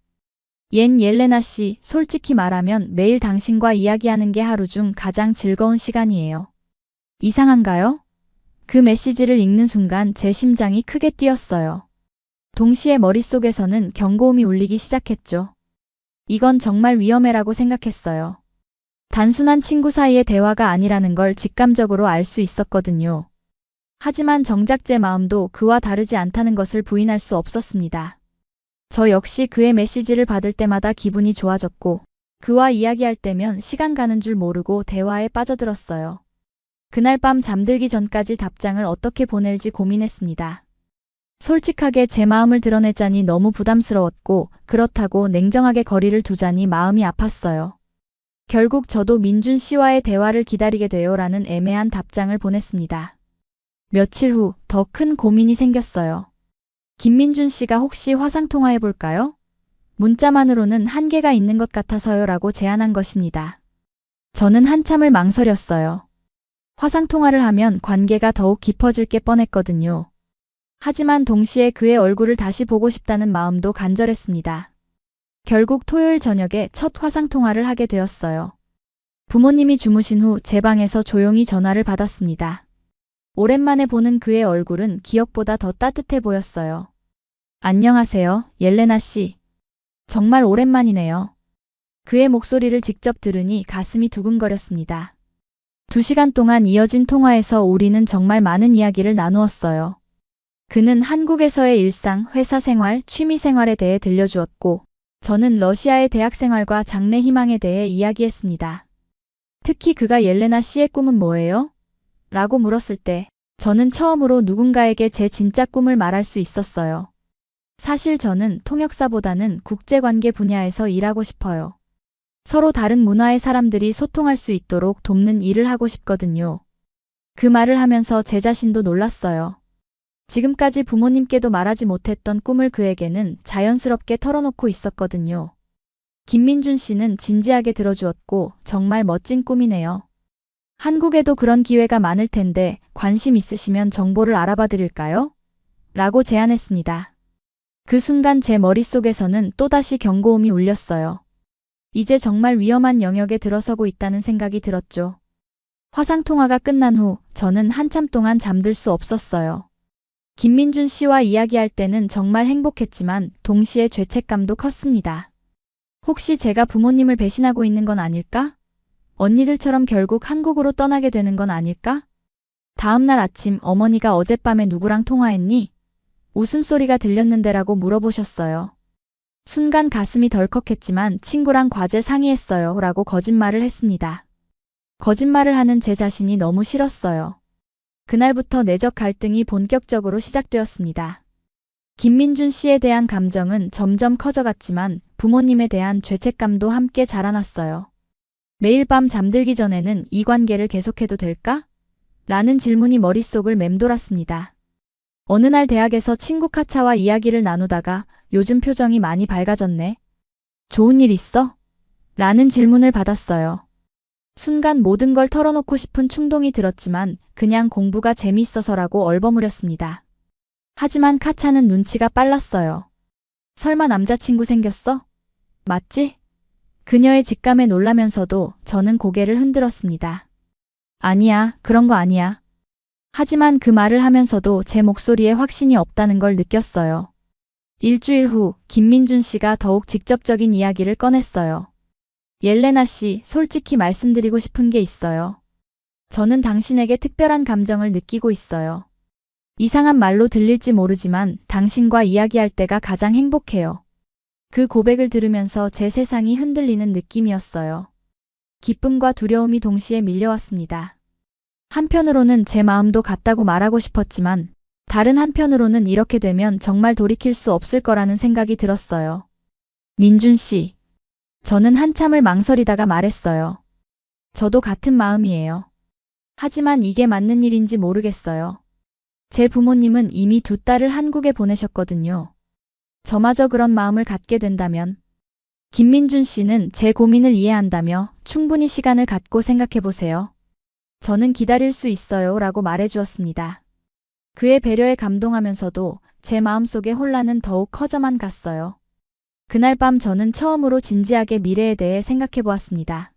옐레나 씨, 솔직히 말하면 매일 당신과 이야기하는 게 하루 중 가장 즐거운 시간이에요. 이상한가요? 그 메시지를 읽는 순간 제 심장이 크게 뛰었어요. 동시에 머릿속에서는 경고음이 울리기 시작했죠. 이건 정말 위험해라고 생각했어요. 단순한 친구 사이의 대화가 아니라는 걸 직감적으로 알 수 있었거든요. 하지만 정작 제 마음도 그와 다르지 않다는 것을 부인할 수 없었습니다. 저 역시 그의 메시지를 받을 때마다 기분이 좋아졌고 그와 이야기할 때면 시간 가는 줄 모르고 대화에 빠져들었어요. 그날 밤 잠들기 전까지 답장을 어떻게 보낼지 고민했습니다. 솔직하게 제 마음을 드러내자니 너무 부담스러웠고 그렇다고 냉정하게 거리를 두자니 마음이 아팠어요. 결국 저도 민준 씨와의 대화를 기다리게 돼요라는 애매한 답장을 보냈습니다. 며칠 후 더 큰 고민이 생겼어요. 김민준 씨가 혹시 화상통화해볼까요? 문자만으로는 한계가 있는 것 같아서요 라고 제안한 것입니다. 저는 한참을 망설였어요. 화상통화를 하면 관계가 더욱 깊어질 게 뻔했거든요. 하지만 동시에 그의 얼굴을 다시 보고 싶다는 마음도 간절했습니다. 결국 토요일 저녁에 첫 화상통화를 하게 되었어요. 부모님이 주무신 후 제 방에서 조용히 전화를 받았습니다. 오랜만에 보는 그의 얼굴은 기억보다 더 따뜻해 보였어요. 안녕하세요, 옐레나 씨. 정말 오랜만이네요. 그의 목소리를 직접 들으니 가슴이 두근거렸습니다. 2시간 동안 이어진 통화에서 우리는 정말 많은 이야기를 나누었어요. 그는 한국에서의 일상, 회사 생활, 취미 생활에 대해 들려주었고, 저는 러시아의 대학 생활과 장래 희망에 대해 이야기했습니다. 특히 그가 옐레나 씨의 꿈은 뭐예요? 라고 물었을 때 저는 처음으로 누군가에게 제 진짜 꿈을 말할 수 있었어요. 사실 저는 통역사보다는 국제관계 분야에서 일하고 싶어요. 서로 다른 문화의 사람들이 소통할 수 있도록 돕는 일을 하고 싶거든요. 그 말을 하면서 제 자신도 놀랐어요. 지금까지 부모님께도 말하지 못했던 꿈을 그에게는 자연스럽게 털어놓고 있었거든요. 김민준 씨는 진지하게 들어주었고 정말 멋진 꿈이네요. 한국에도 그런 기회가 많을 텐데 관심 있으시면 정보를 알아봐 드릴까요? 라고 제안했습니다. 그 순간 제 머릿속에서는 또다시 경고음이 울렸어요. 이제 정말 위험한 영역에 들어서고 있다는 생각이 들었죠. 화상통화가 끝난 후 저는 한참 동안 잠들 수 없었어요. 김민준 씨와 이야기할 때는 정말 행복했지만 동시에 죄책감도 컸습니다. 혹시 제가 부모님을 배신하고 있는 건 아닐까? 언니들처럼 결국 한국으로 떠나게 되는 건 아닐까? 다음 날 아침 어머니가 어젯밤에 누구랑 통화했니? 웃음소리가 들렸는데라고 물어보셨어요. 순간 가슴이 덜컥했지만 친구랑 과제 상의했어요 라고 거짓말을 했습니다. 거짓말을 하는 제 자신이 너무 싫었어요. 그날부터 내적 갈등이 본격적으로 시작되었습니다. 김민준 씨에 대한 감정은 점점 커져갔지만 부모님에 대한 죄책감도 함께 자라났어요. 매일 밤 잠들기 전에는 이 관계를 계속해도 될까? 라는 질문이 머릿속을 맴돌았습니다. 어느 날 대학에서 친구 카차와 이야기를 나누다가 요즘 표정이 많이 밝아졌네. 좋은 일 있어? 라는 질문을 받았어요. 순간 모든 걸 털어놓고 싶은 충동이 들었지만 그냥 공부가 재미있어서라고 얼버무렸습니다. 하지만 카차는 눈치가 빨랐어요. 설마 남자친구 생겼어? 맞지? 그녀의 직감에 놀라면서도 저는 고개를 흔들었습니다. 아니야, 그런 거 아니야. 하지만 그 말을 하면서도 제 목소리에 확신이 없다는 걸 느꼈어요. 일주일 후 김민준 씨가 더욱 직접적인 이야기를 꺼냈어요. 옐레나 씨, 솔직히 말씀드리고 싶은 게 있어요. 저는 당신에게 특별한 감정을 느끼고 있어요. 이상한 말로 들릴지 모르지만 당신과 이야기할 때가 가장 행복해요. 그 고백을 들으면서 제 세상이 흔들리는 느낌이었어요. 기쁨과 두려움이 동시에 밀려왔습니다. 한편으로는 제 마음도 같다고 말하고 싶었지만 다른 한편으로는 이렇게 되면 정말 돌이킬 수 없을 거라는 생각이 들었어요. 민준 씨. 저는 한참을 망설이다가 말했어요. 저도 같은 마음이에요. 하지만 이게 맞는 일인지 모르겠어요. 제 부모님은 이미 두 딸을 한국에 보내셨거든요. 저마저 그런 마음을 갖게 된다면 김민준 씨는 제 고민을 이해한다며 충분히 시간을 갖고 생각해보세요. 저는 기다릴 수 있어요 라고 말해주었습니다. 그의 배려에 감동하면서도 제 마음속의 혼란은 더욱 커져만 갔어요. 그날 밤 저는 처음으로 진지하게 미래에 대해 생각해보았습니다.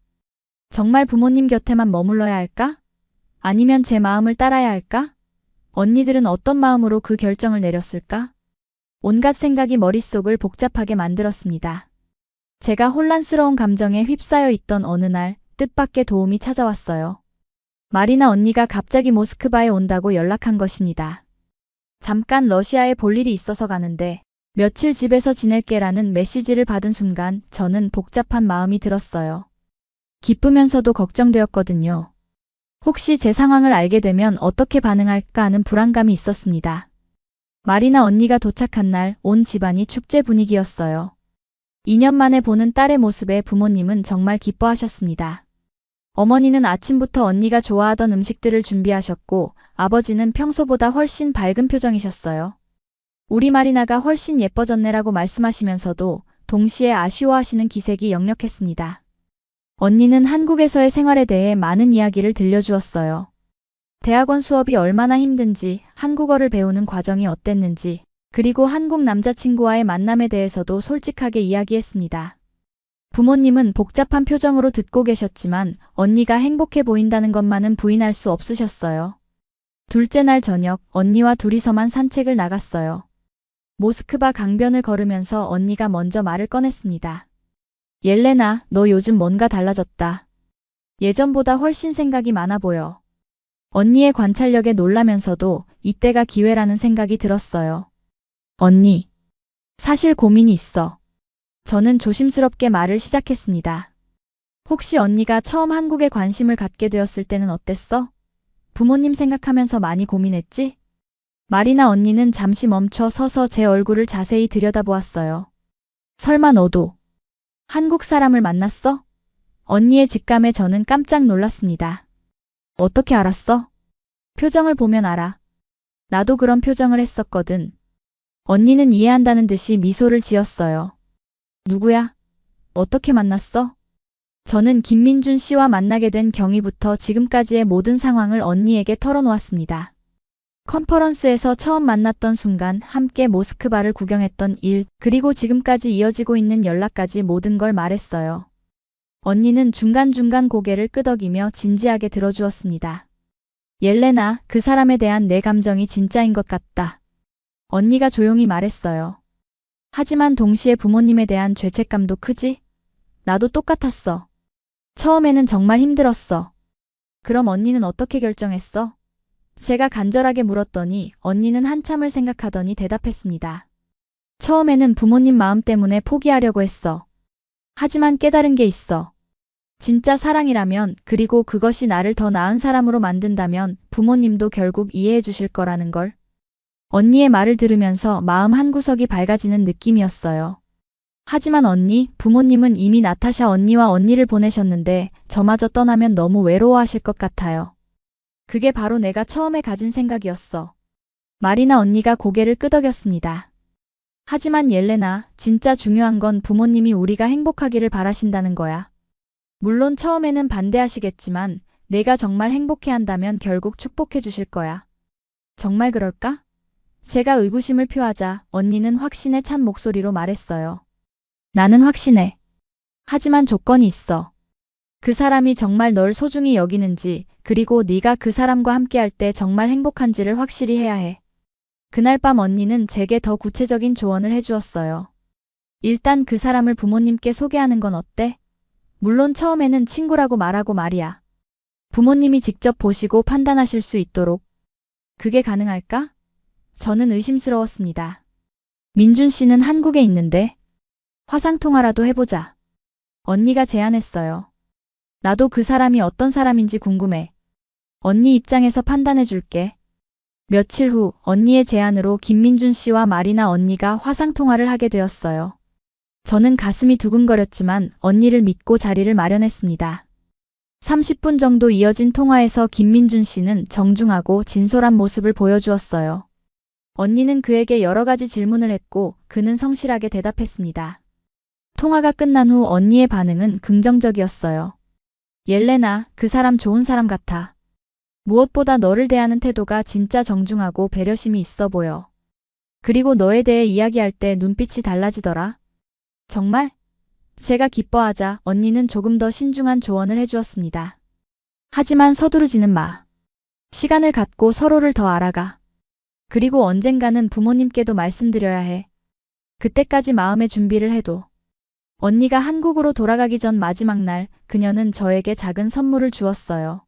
정말 부모님 곁에만 머물러야 할까? 아니면 제 마음을 따라야 할까? 언니들은 어떤 마음으로 그 결정을 내렸을까? 온갖 생각이 머릿속을 복잡하게 만들었습니다. 제가 혼란스러운 감정에 휩싸여 있던 어느 날 뜻밖의 도움이 찾아왔어요. 마리나 언니가 갑자기 모스크바에 온다고 연락한 것입니다. 잠깐 러시아에 볼 일이 있어서 가는데 며칠 집에서 지낼게라는 메시지를 받은 순간 저는 복잡한 마음이 들었어요. 기쁘면서도 걱정되었거든요. 혹시 제 상황을 알게 되면 어떻게 반응할까 하는 불안감이 있었습니다. 마리나 언니가 도착한 날 온 집안이 축제 분위기였어요. 2년 만에 보는 딸의 모습에 부모님은 정말 기뻐하셨습니다. 어머니는 아침부터 언니가 좋아하던 음식들을 준비하셨고 아버지는 평소보다 훨씬 밝은 표정이셨어요. 우리 마리나가 훨씬 예뻐졌네라고 말씀하시면서도 동시에 아쉬워하시는 기색이 역력했습니다. 언니는 한국에서의 생활에 대해 많은 이야기를 들려주었어요. 대학원 수업이 얼마나 힘든지, 한국어를 배우는 과정이 어땠는지, 그리고 한국 남자친구와의 만남에 대해서도 솔직하게 이야기했습니다. 부모님은 복잡한 표정으로 듣고 계셨지만 언니가 행복해 보인다는 것만은 부인할 수 없으셨어요. 둘째 날 저녁 언니와 둘이서만 산책을 나갔어요. 모스크바 강변을 걸으면서 언니가 먼저 말을 꺼냈습니다. 옐레나, 너 요즘 뭔가 달라졌다. 예전보다 훨씬 생각이 많아 보여. 언니의 관찰력에 놀라면서도 이때가 기회라는 생각이 들었어요. 언니, 사실 고민이 있어. 저는 조심스럽게 말을 시작했습니다. 혹시 언니가 처음 한국에 관심을 갖게 되었을 때는 어땠어? 부모님 생각하면서 많이 고민했지? 마리나 언니는 잠시 멈춰 서서 제 얼굴을 자세히 들여다보았어요. 설마 너도 한국 사람을 만났어? 언니의 직감에 저는 깜짝 놀랐습니다. 어떻게 알았어? 표정을 보면 알아. 나도 그런 표정을 했었거든. 언니는 이해한다는 듯이 미소를 지었어요. 누구야? 어떻게 만났어? 저는 김민준 씨와 만나게 된 경위부터 지금까지의 모든 상황을 언니에게 털어놓았습니다. 컨퍼런스에서 처음 만났던 순간 함께 모스크바를 구경했던 일, 그리고 지금까지 이어지고 있는 연락까지 모든 걸 말했어요. 언니는 중간중간 고개를 끄덕이며 진지하게 들어주었습니다. 옐레나, 그 사람에 대한 내 감정이 진짜인 것 같다. 언니가 조용히 말했어요. 하지만 동시에 부모님에 대한 죄책감도 크지? 나도 똑같았어. 처음에는 정말 힘들었어. 그럼 언니는 어떻게 결정했어? 제가 간절하게 물었더니 언니는 한참을 생각하더니 대답했습니다. 처음에는 부모님 마음 때문에 포기하려고 했어. 하지만 깨달은 게 있어. 진짜 사랑이라면, 그리고 그것이 나를 더 나은 사람으로 만든다면 부모님도 결국 이해해 주실 거라는 걸. 언니의 말을 들으면서 마음 한구석이 밝아지는 느낌이었어요. 하지만 언니, 부모님은 이미 나타샤 언니와 언니를 보내셨는데 저마저 떠나면 너무 외로워하실 것 같아요. 그게 바로 내가 처음에 가진 생각이었어. 마리나 언니가 고개를 끄덕였습니다. 하지만 옐레나, 진짜 중요한 건 부모님이 우리가 행복하기를 바라신다는 거야. 물론 처음에는 반대하시겠지만 내가 정말 행복해한다면 결국 축복해 주실 거야. 정말 그럴까? 제가 의구심을 표하자 언니는 확신에 찬 목소리로 말했어요. 나는 확신해. 하지만 조건이 있어. 그 사람이 정말 널 소중히 여기는지, 그리고 네가 그 사람과 함께할 때 정말 행복한지를 확실히 해야 해. 그날 밤 언니는 제게 더 구체적인 조언을 해주었어요. 일단 그 사람을 부모님께 소개하는 건 어때? 물론 처음에는 친구라고 말하고 말이야. 부모님이 직접 보시고 판단하실 수 있도록. 그게 가능할까? 저는 의심스러웠습니다. 민준 씨는 한국에 있는데 화상통화라도 해보자. 언니가 제안했어요. 나도 그 사람이 어떤 사람인지 궁금해. 언니 입장에서 판단해 줄게. 며칠 후 언니의 제안으로 김민준 씨와 마리나 언니가 화상통화를 하게 되었어요. 저는 가슴이 두근거렸지만 언니를 믿고 자리를 마련했습니다. 30분 정도 이어진 통화에서 김민준 씨는 정중하고 진솔한 모습을 보여주었어요. 언니는 그에게 여러 가지 질문을 했고 그는 성실하게 대답했습니다. 통화가 끝난 후 언니의 반응은 긍정적이었어요. 옐레나, 그 사람 좋은 사람 같아. 무엇보다 너를 대하는 태도가 진짜 정중하고 배려심이 있어 보여. 그리고 너에 대해 이야기할 때 눈빛이 달라지더라. 정말? 제가 기뻐하자 언니는 조금 더 신중한 조언을 해주었습니다. 하지만 서두르지는 마. 시간을 갖고 서로를 더 알아가. 그리고 언젠가는 부모님께도 말씀드려야 해. 그때까지 마음의 준비를 해도. 언니가 한국으로 돌아가기 전 마지막 날 그녀는 저에게 작은 선물을 주었어요.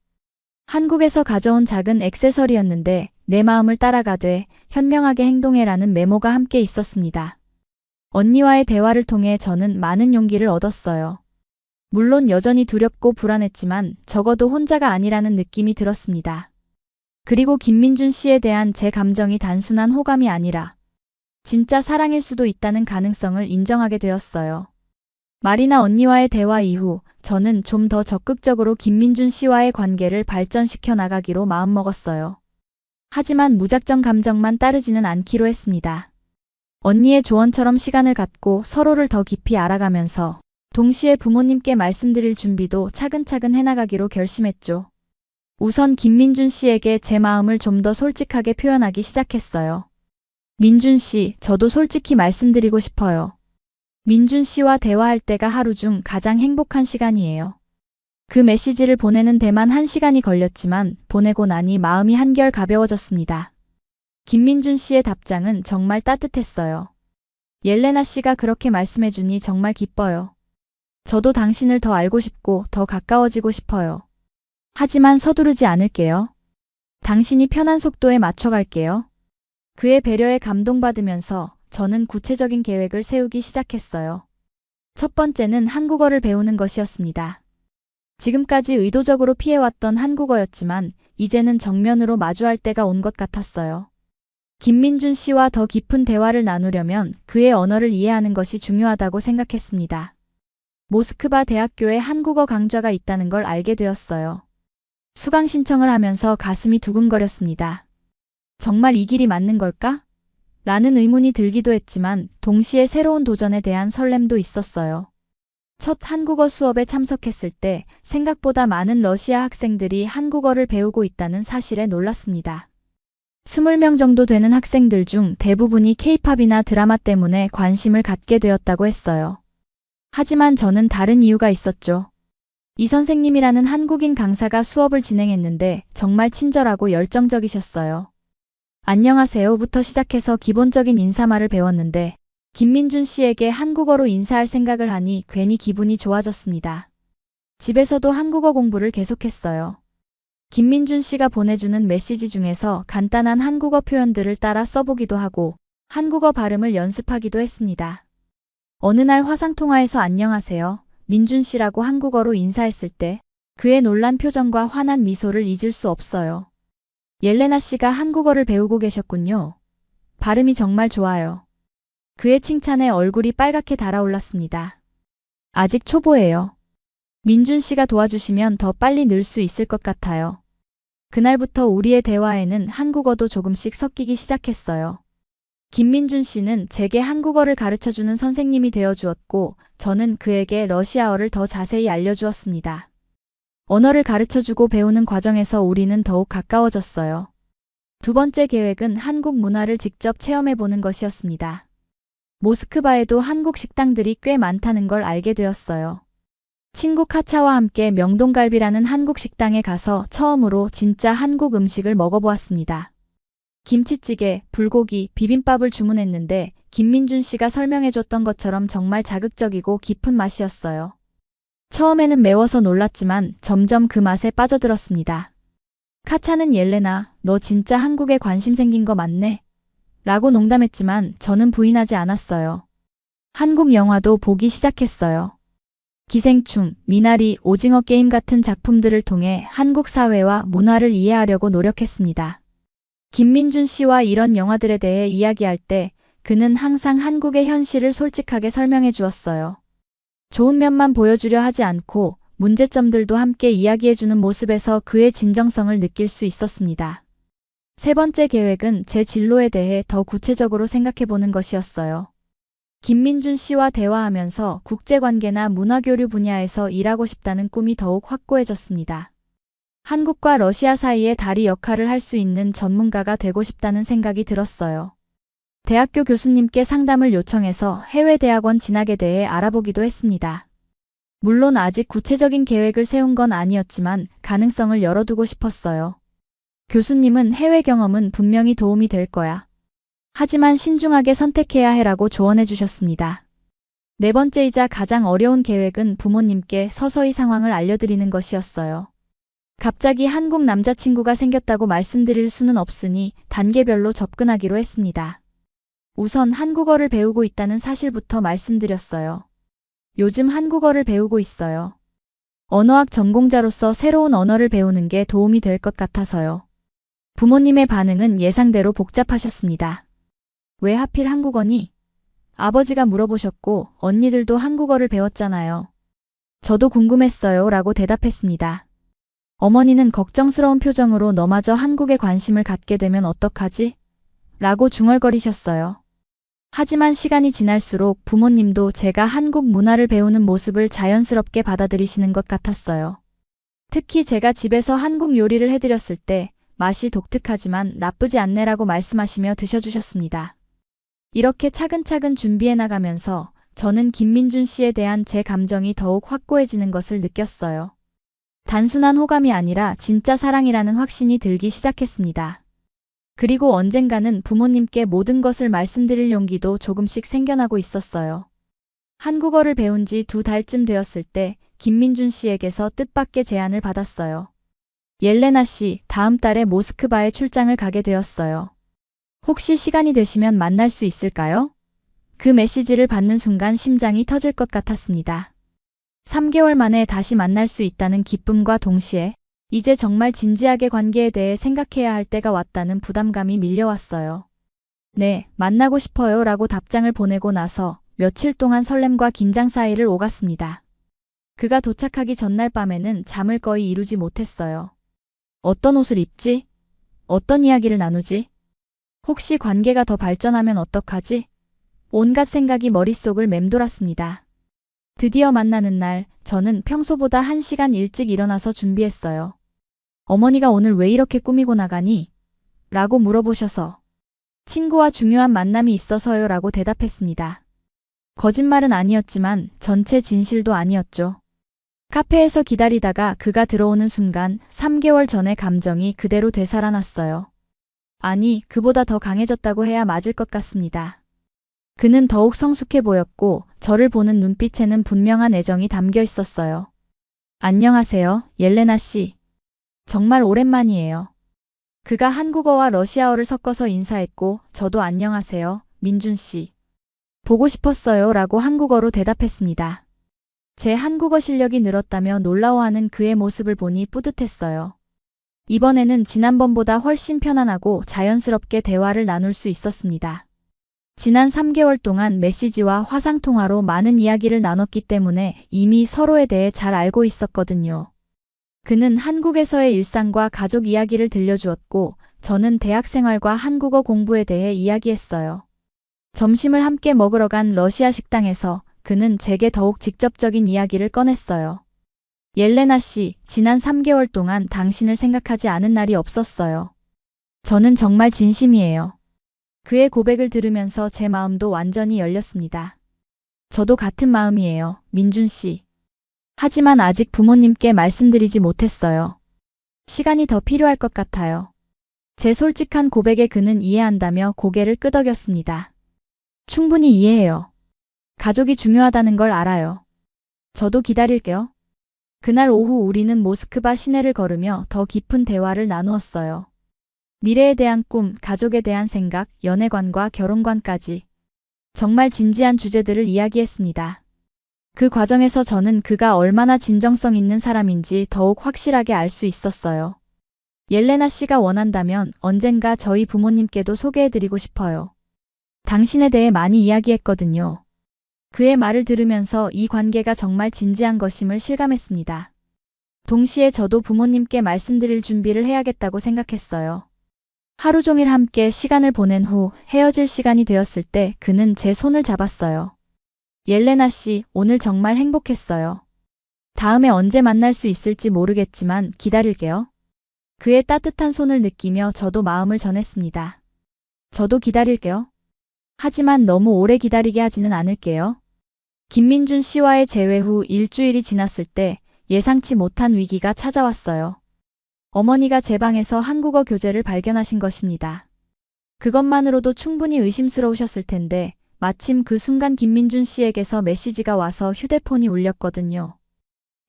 한국에서 가져온 작은 액세서리였는데 내 마음을 따라가되 현명하게 행동해라는 메모가 함께 있었습니다. 언니와의 대화를 통해 저는 많은 용기를 얻었어요. 물론 여전히 두렵고 불안했지만 적어도 혼자가 아니라는 느낌이 들었습니다. 그리고 김민준 씨에 대한 제 감정이 단순한 호감이 아니라 진짜 사랑일 수도 있다는 가능성을 인정하게 되었어요. 마리나 언니와의 대화 이후 저는 좀 더 적극적으로 김민준 씨와의 관계를 발전시켜 나가기로 마음먹었어요. 하지만 무작정 감정만 따르지는 않기로 했습니다. 언니의 조언처럼 시간을 갖고 서로를 더 깊이 알아가면서 동시에 부모님께 말씀드릴 준비도 차근차근 해나가기로 결심했죠. 우선 김민준 씨에게 제 마음을 좀 더 솔직하게 표현하기 시작했어요. 민준 씨, 저도 솔직히 말씀드리고 싶어요. 민준 씨와 대화할 때가 하루 중 가장 행복한 시간이에요. 그 메시지를 보내는 데만 1시간이 걸렸지만 보내고 나니 마음이 한결 가벼워졌습니다. 김민준 씨의 답장은 정말 따뜻했어요. 옐레나 씨가 그렇게 말씀해주니 정말 기뻐요. 저도 당신을 더 알고 싶고 더 가까워지고 싶어요. 하지만 서두르지 않을게요. 당신이 편한 속도에 맞춰갈게요. 그의 배려에 감동받으면서 저는 구체적인 계획을 세우기 시작했어요. 첫 번째는 한국어를 배우는 것이었습니다. 지금까지 의도적으로 피해왔던 한국어였지만 이제는 정면으로 마주할 때가 온 것 같았어요. 김민준 씨와 더 깊은 대화를 나누려면 그의 언어를 이해하는 것이 중요하다고 생각했습니다. 모스크바 대학교에 한국어 강좌가 있다는 걸 알게 되었어요. 수강 신청을 하면서 가슴이 두근거렸습니다. 정말 이 길이 맞는 걸까? 라는 의문이 들기도 했지만 동시에 새로운 도전에 대한 설렘도 있었어요. 첫 한국어 수업에 참석했을 때 생각보다 많은 러시아 학생들이 한국어를 배우고 있다는 사실에 놀랐습니다. 20명 정도 되는 학생들 중 대부분이 K-팝이나 드라마 때문에 관심을 갖게 되었다고 했어요. 하지만 저는 다른 이유가 있었죠. 이 선생님이라는 한국인 강사가 수업을 진행했는데 정말 친절하고 열정적이셨어요. 안녕하세요부터 시작해서 기본적인 인사말을 배웠는데 김민준 씨에게 한국어로 인사할 생각을 하니 괜히 기분이 좋아졌습니다. 집에서도 한국어 공부를 계속했어요. 김민준 씨가 보내주는 메시지 중에서 간단한 한국어 표현들을 따라 써보기도 하고 한국어 발음을 연습하기도 했습니다. 어느 날 화상통화에서 안녕하세요, 민준 씨라고 한국어로 인사했을 때 그의 놀란 표정과 환한 미소를 잊을 수 없어요. 옐레나 씨가 한국어를 배우고 계셨군요. 발음이 정말 좋아요. 그의 칭찬에 얼굴이 빨갛게 달아올랐습니다. 아직 초보예요. 민준 씨가 도와주시면 더 빨리 늘 수 있을 것 같아요. 그날부터 우리의 대화에는 한국어도 조금씩 섞이기 시작했어요. 김민준 씨는 제게 한국어를 가르쳐주는 선생님이 되어주었고, 저는 그에게 러시아어를 더 자세히 알려주었습니다. 언어를 가르쳐주고 배우는 과정에서 우리는 더욱 가까워졌어요. 두 번째 계획은 한국 문화를 직접 체험해보는 것이었습니다. 모스크바에도 한국 식당들이 꽤 많다는 걸 알게 되었어요. 친구 카차와 함께 명동갈비라는 한국 식당에 가서 처음으로 진짜 한국 음식을 먹어보았습니다. 김치찌개, 불고기, 비빔밥을 주문했는데 김민준 씨가 설명해줬던 것처럼 정말 자극적이고 깊은 맛이었어요. 처음에는 매워서 놀랐지만 점점 그 맛에 빠져들었습니다. 카차는 옐레나, 너 진짜 한국에 관심 생긴 거 맞네? 라고 농담했지만 저는 부인하지 않았어요. 한국 영화도 보기 시작했어요. 기생충, 미나리, 오징어 게임 같은 작품들을 통해 한국 사회와 문화를 이해하려고 노력했습니다. 김민준 씨와 이런 영화들에 대해 이야기할 때 그는 항상 한국의 현실을 솔직하게 설명해 주었어요. 좋은 면만 보여주려 하지 않고 문제점들도 함께 이야기해주는 모습에서 그의 진정성을 느낄 수 있었습니다. 세 번째 계획은 제 진로에 대해 더 구체적으로 생각해보는 것이었어요. 김민준 씨와 대화하면서 국제관계나 문화교류 분야에서 일하고 싶다는 꿈이 더욱 확고해졌습니다. 한국과 러시아 사이의 다리 역할을 할 수 있는 전문가가 되고 싶다는 생각이 들었어요. 대학교 교수님께 상담을 요청해서 해외 대학원 진학에 대해 알아보기도 했습니다. 물론 아직 구체적인 계획을 세운 건 아니었지만 가능성을 열어두고 싶었어요. 교수님은 해외 경험은 분명히 도움이 될 거야. 하지만 신중하게 선택해야 해라고 조언해 주셨습니다. 네 번째이자 가장 어려운 계획은 부모님께 서서히 상황을 알려드리는 것이었어요. 갑자기 한국 남자친구가 생겼다고 말씀드릴 수는 없으니 단계별로 접근하기로 했습니다. 우선 한국어를 배우고 있다는 사실부터 말씀드렸어요. 요즘 한국어를 배우고 있어요. 언어학 전공자로서 새로운 언어를 배우는 게 도움이 될 것 같아서요. 부모님의 반응은 예상대로 복잡하셨습니다. 왜 하필 한국어니? 아버지가 물어보셨고 언니들도 한국어를 배웠잖아요. 저도 궁금했어요 라고 대답했습니다. 어머니는 걱정스러운 표정으로 너마저 한국에 관심을 갖게 되면 어떡하지? 라고 중얼거리셨어요. 하지만 시간이 지날수록 부모님도 제가 한국 문화를 배우는 모습을 자연스럽게 받아들이시는 것 같았어요. 특히 제가 집에서 한국 요리를 해드렸을 때 맛이 독특하지만 나쁘지 않네라고 말씀하시며 드셔주셨습니다. 이렇게 차근차근 준비해 나가면서 저는 김민준 씨에 대한 제 감정이 더욱 확고해지는 것을 느꼈어요. 단순한 호감이 아니라 진짜 사랑이라는 확신이 들기 시작했습니다. 그리고 언젠가는 부모님께 모든 것을 말씀드릴 용기도 조금씩 생겨나고 있었어요. 한국어를 배운 지 2달쯤 되었을 때 김민준 씨에게서 뜻밖의 제안을 받았어요. 옐레나 씨, 다음 달에 모스크바에 출장을 가게 되었어요. 혹시 시간이 되시면 만날 수 있을까요? 그 메시지를 받는 순간 심장이 터질 것 같았습니다. 3개월 만에 다시 만날 수 있다는 기쁨과 동시에 이제 정말 진지하게 관계에 대해 생각해야 할 때가 왔다는 부담감이 밀려왔어요. 네, 만나고 싶어요 라고 답장을 보내고 나서 며칠 동안 설렘과 긴장 사이를 오갔습니다. 그가 도착하기 전날 밤에는 잠을 거의 이루지 못했어요. 어떤 옷을 입지? 어떤 이야기를 나누지? 혹시 관계가 더 발전하면 어떡하지? 온갖 생각이 머릿속을 맴돌았습니다. 드디어 만나는 날, 저는 평소보다 1시간 일찍 일어나서 준비했어요. 어머니가 오늘 왜 이렇게 꾸미고 나가니? 라고 물어보셔서 친구와 중요한 만남이 있어서요 라고 대답했습니다. 거짓말은 아니었지만 전체 진실도 아니었죠. 카페에서 기다리다가 그가 들어오는 순간 3개월 전의 감정이 그대로 되살아났어요. 아니, 그보다 더 강해졌다고 해야 맞을 것 같습니다. 그는 더욱 성숙해 보였고 저를 보는 눈빛에는 분명한 애정이 담겨 있었어요. 안녕하세요, 옐레나 씨. 정말 오랜만이에요. 그가 한국어와 러시아어를 섞어서 인사했고 저도 안녕하세요, 민준 씨. 보고 싶었어요 라고 한국어로 대답했습니다. 제 한국어 실력이 늘었다며 놀라워하는 그의 모습을 보니 뿌듯했어요. 이번에는 지난번보다 훨씬 편안하고 자연스럽게 대화를 나눌 수 있었습니다. 지난 3개월 동안 메시지와 화상통화로 많은 이야기를 나눴기 때문에 이미 서로에 대해 잘 알고 있었거든요. 그는 한국에서의 일상과 가족 이야기를 들려주었고 저는 대학 생활과 한국어 공부에 대해 이야기했어요. 점심을 함께 먹으러 간 러시아 식당에서 그는 제게 더욱 직접적인 이야기를 꺼냈어요. 옐레나 씨, 지난 3개월 동안 당신을 생각하지 않은 날이 없었어요. 저는 정말 진심이에요. 그의 고백을 들으면서 제 마음도 완전히 열렸습니다. 저도 같은 마음이에요, 민준 씨. 하지만 아직 부모님께 말씀드리지 못했어요. 시간이 더 필요할 것 같아요. 제 솔직한 고백에 그는 이해한다며 고개를 끄덕였습니다. 충분히 이해해요. 가족이 중요하다는 걸 알아요. 저도 기다릴게요. 그날 오후 우리는 모스크바 시내를 걸으며 더 깊은 대화를 나누었어요. 미래에 대한 꿈, 가족에 대한 생각, 연애관과 결혼관까지 정말 진지한 주제들을 이야기했습니다. 그 과정에서 저는 그가 얼마나 진정성 있는 사람인지 더욱 확실하게 알 수 있었어요. 옐레나 씨가 원한다면 언젠가 저희 부모님께도 소개해드리고 싶어요. 당신에 대해 많이 이야기했거든요. 그의 말을 들으면서 이 관계가 정말 진지한 것임을 실감했습니다. 동시에 저도 부모님께 말씀드릴 준비를 해야겠다고 생각했어요. 하루 종일 함께 시간을 보낸 후 헤어질 시간이 되었을 때 그는 제 손을 잡았어요. 옐레나 씨, 오늘 정말 행복했어요. 다음에 언제 만날 수 있을지 모르겠지만 기다릴게요. 그의 따뜻한 손을 느끼며 저도 마음을 전했습니다. 저도 기다릴게요. 하지만 너무 오래 기다리게 하지는 않을게요. 김민준 씨와의 재회 후 일주일이 지났을 때 예상치 못한 위기가 찾아왔어요. 어머니가 제 방에서 한국어 교재를 발견하신 것입니다. 그것만으로도 충분히 의심스러우셨을 텐데 마침 그 순간 김민준 씨에게서 메시지가 와서 휴대폰이 울렸거든요.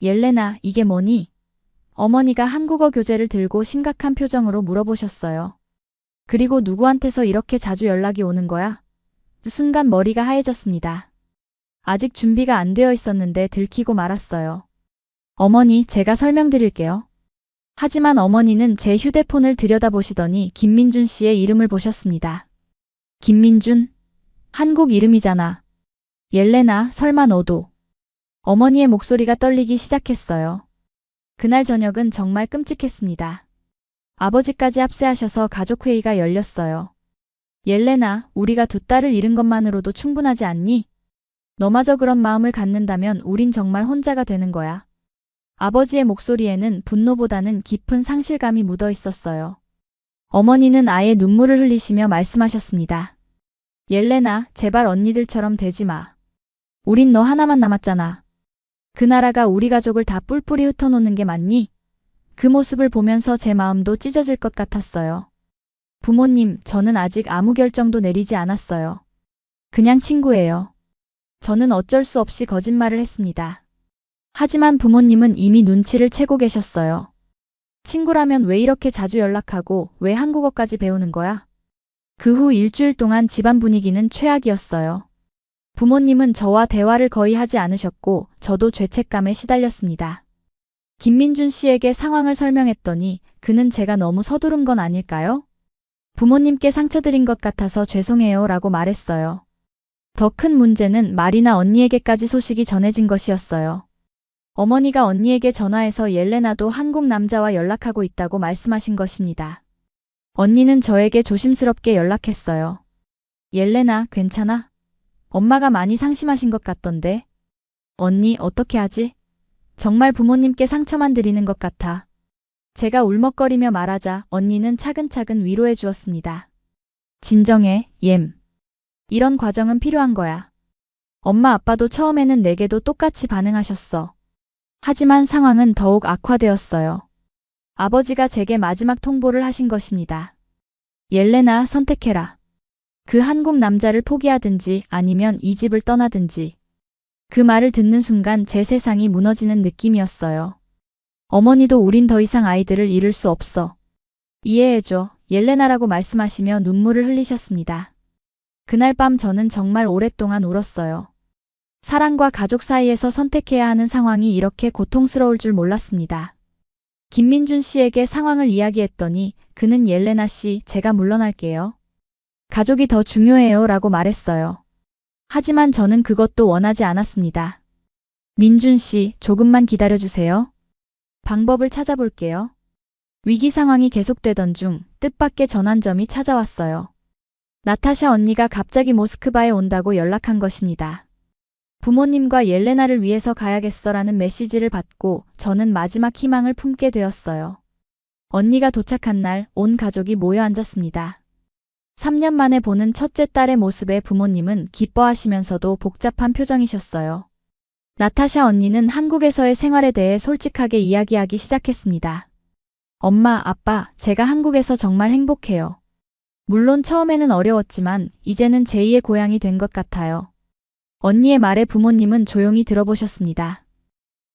옐레나, 이게 뭐니? 어머니가 한국어 교재를 들고 심각한 표정으로 물어보셨어요. 그리고 누구한테서 이렇게 자주 연락이 오는 거야? 순간 머리가 하얘졌습니다. 아직 준비가 안 되어 있었는데 들키고 말았어요. 어머니, 제가 설명드릴게요. 하지만 어머니는 제 휴대폰을 들여다보시더니 김민준 씨의 이름을 보셨습니다. 김민준? 한국 이름이잖아. 옐레나, 설마 너도? 어머니의 목소리가 떨리기 시작했어요. 그날 저녁은 정말 끔찍했습니다. 아버지까지 합세하셔서 가족회의가 열렸어요. 옐레나, 우리가 두 딸을 잃은 것만으로도 충분하지 않니? 너마저 그런 마음을 갖는다면 우린 정말 혼자가 되는 거야. 아버지의 목소리에는 분노보다는 깊은 상실감이 묻어 있었어요. 어머니는 아예 눈물을 흘리시며 말씀하셨습니다. 옐레나, 제발 언니들처럼 되지 마. 우린 너 하나만 남았잖아. 그 나라가 우리 가족을 다 뿔뿔이 흩어놓는 게 맞니? 그 모습을 보면서 제 마음도 찢어질 것 같았어요. 부모님, 저는 아직 아무 결정도 내리지 않았어요. 그냥 친구예요. 저는 어쩔 수 없이 거짓말을 했습니다. 하지만 부모님은 이미 눈치를 채고 계셨어요. 친구라면 왜 이렇게 자주 연락하고 왜 한국어까지 배우는 거야? 그 후 일주일 동안 집안 분위기는 최악이었어요. 부모님은 저와 대화를 거의 하지 않으셨고 저도 죄책감에 시달렸습니다. 김민준 씨에게 상황을 설명했더니 그는 제가 너무 서두른 건 아닐까요? 부모님께 상처드린 것 같아서 죄송해요 라고 말했어요. 더 큰 문제는 말이나 언니에게까지 소식이 전해진 것이었어요. 어머니가 언니에게 전화해서 옐레나도 한국 남자와 연락하고 있다고 말씀하신 것입니다. 언니는 저에게 조심스럽게 연락했어요. 옐레나, 괜찮아? 엄마가 많이 상심하신 것 같던데. 언니, 어떻게 하지? 정말 부모님께 상처만 드리는 것 같아. 제가 울먹거리며 말하자 언니는 차근차근 위로해 주었습니다. 진정해, 옘. 이런 과정은 필요한 거야. 엄마 아빠도 처음에는 내게도 똑같이 반응하셨어. 하지만 상황은 더욱 악화되었어요. 아버지가 제게 마지막 통보를 하신 것입니다. 옐레나, 선택해라. 그 한국 남자를 포기하든지 아니면 이 집을 떠나든지. 그 말을 듣는 순간 제 세상이 무너지는 느낌이었어요. 어머니도 우린 더 이상 아이들을 잃을 수 없어. 이해해줘, 옐레나라고 말씀하시며 눈물을 흘리셨습니다. 그날 밤 저는 정말 오랫동안 울었어요. 사랑과 가족 사이에서 선택해야 하는 상황이 이렇게 고통스러울 줄 몰랐습니다. 김민준 씨에게 상황을 이야기했더니 그는 옐레나 씨, 제가 물러날게요. 가족이 더 중요해요 라고 말했어요. 하지만 저는 그것도 원하지 않았습니다. 민준 씨, 조금만 기다려주세요. 방법을 찾아볼게요. 위기 상황이 계속되던 중 뜻밖의 전환점이 찾아왔어요. 나타샤 언니가 갑자기 모스크바에 온다고 연락한 것입니다. 부모님과 옐레나를 위해서 가야겠어라는 메시지를 받고 저는 마지막 희망을 품게 되었어요. 언니가 도착한 날 온 가족이 모여 앉았습니다. 3년 만에 보는 첫째 딸의 모습에 부모님은 기뻐하시면서도 복잡한 표정이셨어요. 나타샤 언니는 한국에서의 생활에 대해 솔직하게 이야기하기 시작했습니다. 엄마, 아빠, 제가 한국에서 정말 행복해요. 물론 처음에는 어려웠지만 이제는 제2의 고향이 된 것 같아요. 언니의 말에 부모님은 조용히 들어보셨습니다.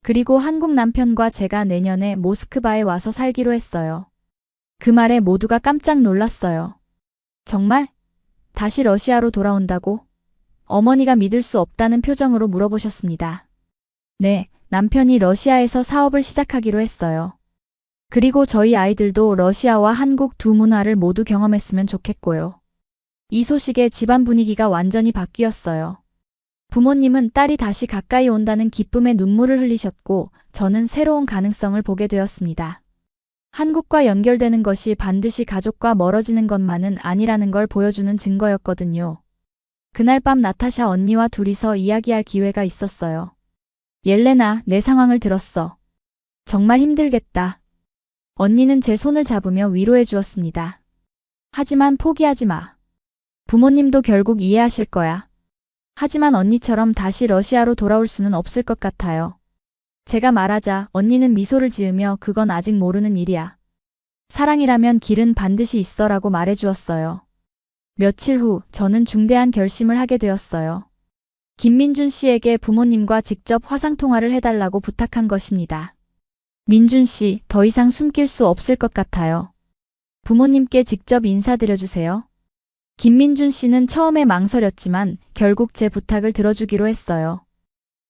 그리고 한국 남편과 제가 내년에 모스크바에 와서 살기로 했어요. 그 말에 모두가 깜짝 놀랐어요. 정말? 다시 러시아로 돌아온다고? 어머니가 믿을 수 없다는 표정으로 물어보셨습니다. 네, 남편이 러시아에서 사업을 시작하기로 했어요. 그리고 저희 아이들도 러시아와 한국 두 문화를 모두 경험했으면 좋겠고요. 이 소식에 집안 분위기가 완전히 바뀌었어요. 부모님은 딸이 다시 가까이 온다는 기쁨에 눈물을 흘리셨고 저는 새로운 가능성을 보게 되었습니다. 한국과 연결되는 것이 반드시 가족과 멀어지는 것만은 아니라는 걸 보여주는 증거였거든요. 그날 밤 나타샤 언니와 둘이서 이야기할 기회가 있었어요. 옐레나, 내 상황을 들었어. 정말 힘들겠다. 언니는 제 손을 잡으며 위로해 주었습니다. 하지만 포기하지 마. 부모님도 결국 이해하실 거야. 하지만 언니처럼 다시 러시아로 돌아올 수는 없을 것 같아요. 제가 말하자 언니는 미소를 지으며 그건 아직 모르는 일이야. 사랑이라면 길은 반드시 있어라고 말해주었어요. 며칠 후 저는 중대한 결심을 하게 되었어요. 김민준 씨에게 부모님과 직접 화상통화를 해달라고 부탁한 것입니다. 민준 씨, 더 이상 숨길 수 없을 것 같아요. 부모님께 직접 인사드려주세요. 김민준 씨는 처음에 망설였지만 결국 제 부탁을 들어주기로 했어요.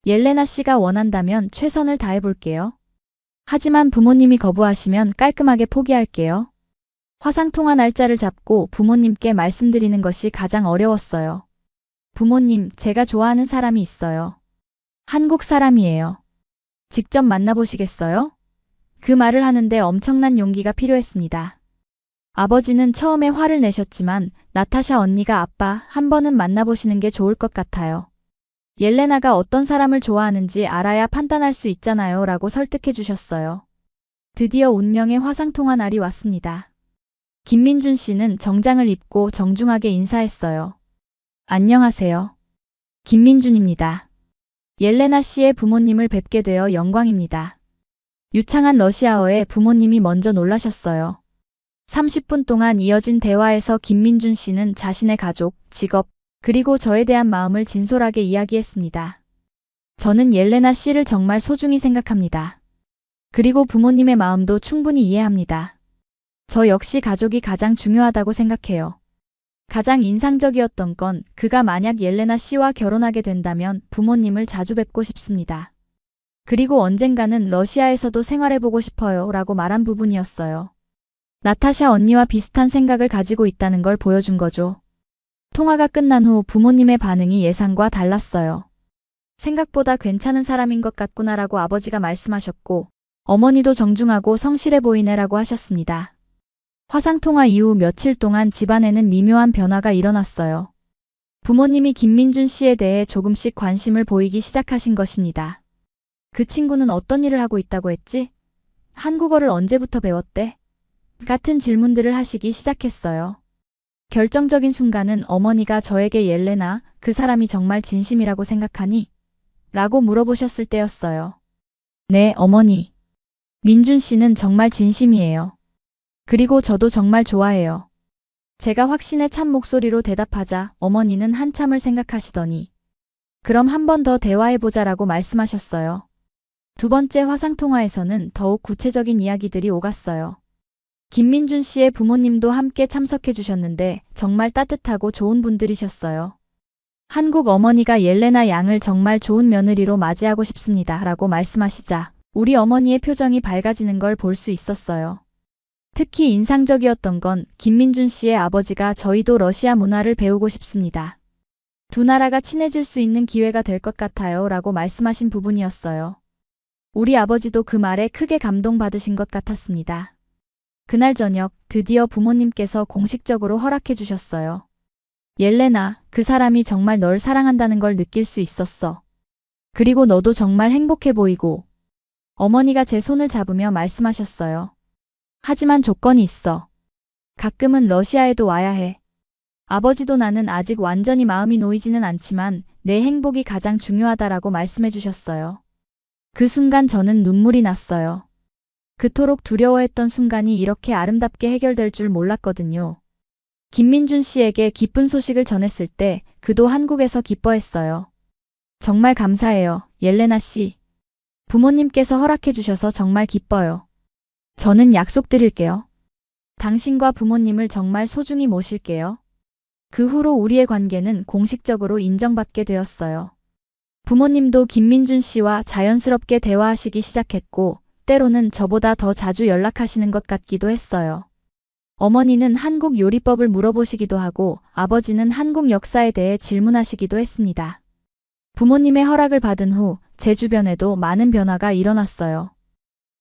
옐레나 씨가 원한다면 최선을 다해볼게요. 하지만 부모님이 거부하시면 깔끔하게 포기할게요. 화상통화 날짜를 잡고 부모님께 말씀드리는 것이 가장 어려웠어요. 부모님, 제가 좋아하는 사람이 있어요. 한국 사람이에요. 직접 만나보시겠어요? 그 말을 하는데 엄청난 용기가 필요했습니다. 아버지는 처음에 화를 내셨지만 나타샤 언니가 아빠, 한 번은 만나보시는 게 좋을 것 같아요. 옐레나가 어떤 사람을 좋아하는지 알아야 판단할 수 있잖아요 라고 설득해 주셨어요. 드디어 운명의 화상통화 날이 왔습니다. 김민준 씨는 정장을 입고 정중하게 인사했어요. 안녕하세요. 김민준입니다. 옐레나 씨의 부모님을 뵙게 되어 영광입니다. 유창한 러시아어에 부모님이 먼저 놀라셨어요. 30분 동안 이어진 대화에서 김민준 씨는 자신의 가족, 직업, 그리고 저에 대한 마음을 진솔하게 이야기했습니다. 저는 옐레나 씨를 정말 소중히 생각합니다. 그리고 부모님의 마음도 충분히 이해합니다. 저 역시 가족이 가장 중요하다고 생각해요. 가장 인상적이었던 건 그가 만약 옐레나 씨와 결혼하게 된다면 부모님을 자주 뵙고 싶습니다. 그리고 언젠가는 러시아에서도 생활해보고 싶어요 라고 말한 부분이었어요. 나타샤 언니와 비슷한 생각을 가지고 있다는 걸 보여준 거죠. 통화가 끝난 후 부모님의 반응이 예상과 달랐어요. 생각보다 괜찮은 사람인 것 같구나라고 아버지가 말씀하셨고 어머니도 정중하고 성실해 보이네라고 하셨습니다. 화상통화 이후 며칠 동안 집안에는 미묘한 변화가 일어났어요. 부모님이 김민준 씨에 대해 조금씩 관심을 보이기 시작하신 것입니다. 그 친구는 어떤 일을 하고 있다고 했지? 한국어를 언제부터 배웠대? 같은 질문들을 하시기 시작했어요. 결정적인 순간은 어머니가 저에게 옐레나, 그 사람이 정말 진심이라고 생각하니? 라고 물어보셨을 때였어요. 네, 어머니. 민준 씨는 정말 진심이에요. 그리고 저도 정말 좋아해요. 제가 확신에 찬 목소리로 대답하자 어머니는 한참을 생각하시더니 그럼 한 번 더 대화해보자라고 말씀하셨어요. 두 번째 화상통화에서는 더욱 구체적인 이야기들이 오갔어요. 김민준 씨의 부모님도 함께 참석해 주셨는데 정말 따뜻하고 좋은 분들이셨어요. 한국 어머니가 옐레나 양을 정말 좋은 며느리로 맞이하고 싶습니다 라고 말씀하시자 우리 어머니의 표정이 밝아지는 걸 볼 수 있었어요. 특히 인상적이었던 건 김민준 씨의 아버지가 저희도 러시아 문화를 배우고 싶습니다. 두 나라가 친해질 수 있는 기회가 될 것 같아요 라고 말씀하신 부분이었어요. 우리 아버지도 그 말에 크게 감동받으신 것 같았습니다. 그날 저녁 드디어 부모님께서 공식적으로 허락해 주셨어요. 옐레나, 그 사람이 정말 널 사랑한다는 걸 느낄 수 있었어. 그리고 너도 정말 행복해 보이고. 어머니가 제 손을 잡으며 말씀하셨어요. 하지만 조건이 있어. 가끔은 러시아에도 와야 해. 아버지도 나는 아직 완전히 마음이 놓이지는 않지만 내 행복이 가장 중요하다라고 말씀해 주셨어요. 그 순간 저는 눈물이 났어요. 그토록 두려워했던 순간이 이렇게 아름답게 해결될 줄 몰랐거든요. 김민준 씨에게 기쁜 소식을 전했을 때 그도 한국에서 기뻐했어요. 정말 감사해요, 옐레나 씨. 부모님께서 허락해 주셔서 정말 기뻐요. 저는 약속드릴게요. 당신과 부모님을 정말 소중히 모실게요. 그 후로 우리의 관계는 공식적으로 인정받게 되었어요. 부모님도 김민준 씨와 자연스럽게 대화하시기 시작했고, 때로는 저보다 더 자주 연락하시는 것 같기도 했어요. 어머니는 한국 요리법을 물어보시기도 하고, 아버지는 한국 역사에 대해 질문하시기도 했습니다. 부모님의 허락을 받은 후 제 주변에도 많은 변화가 일어났어요.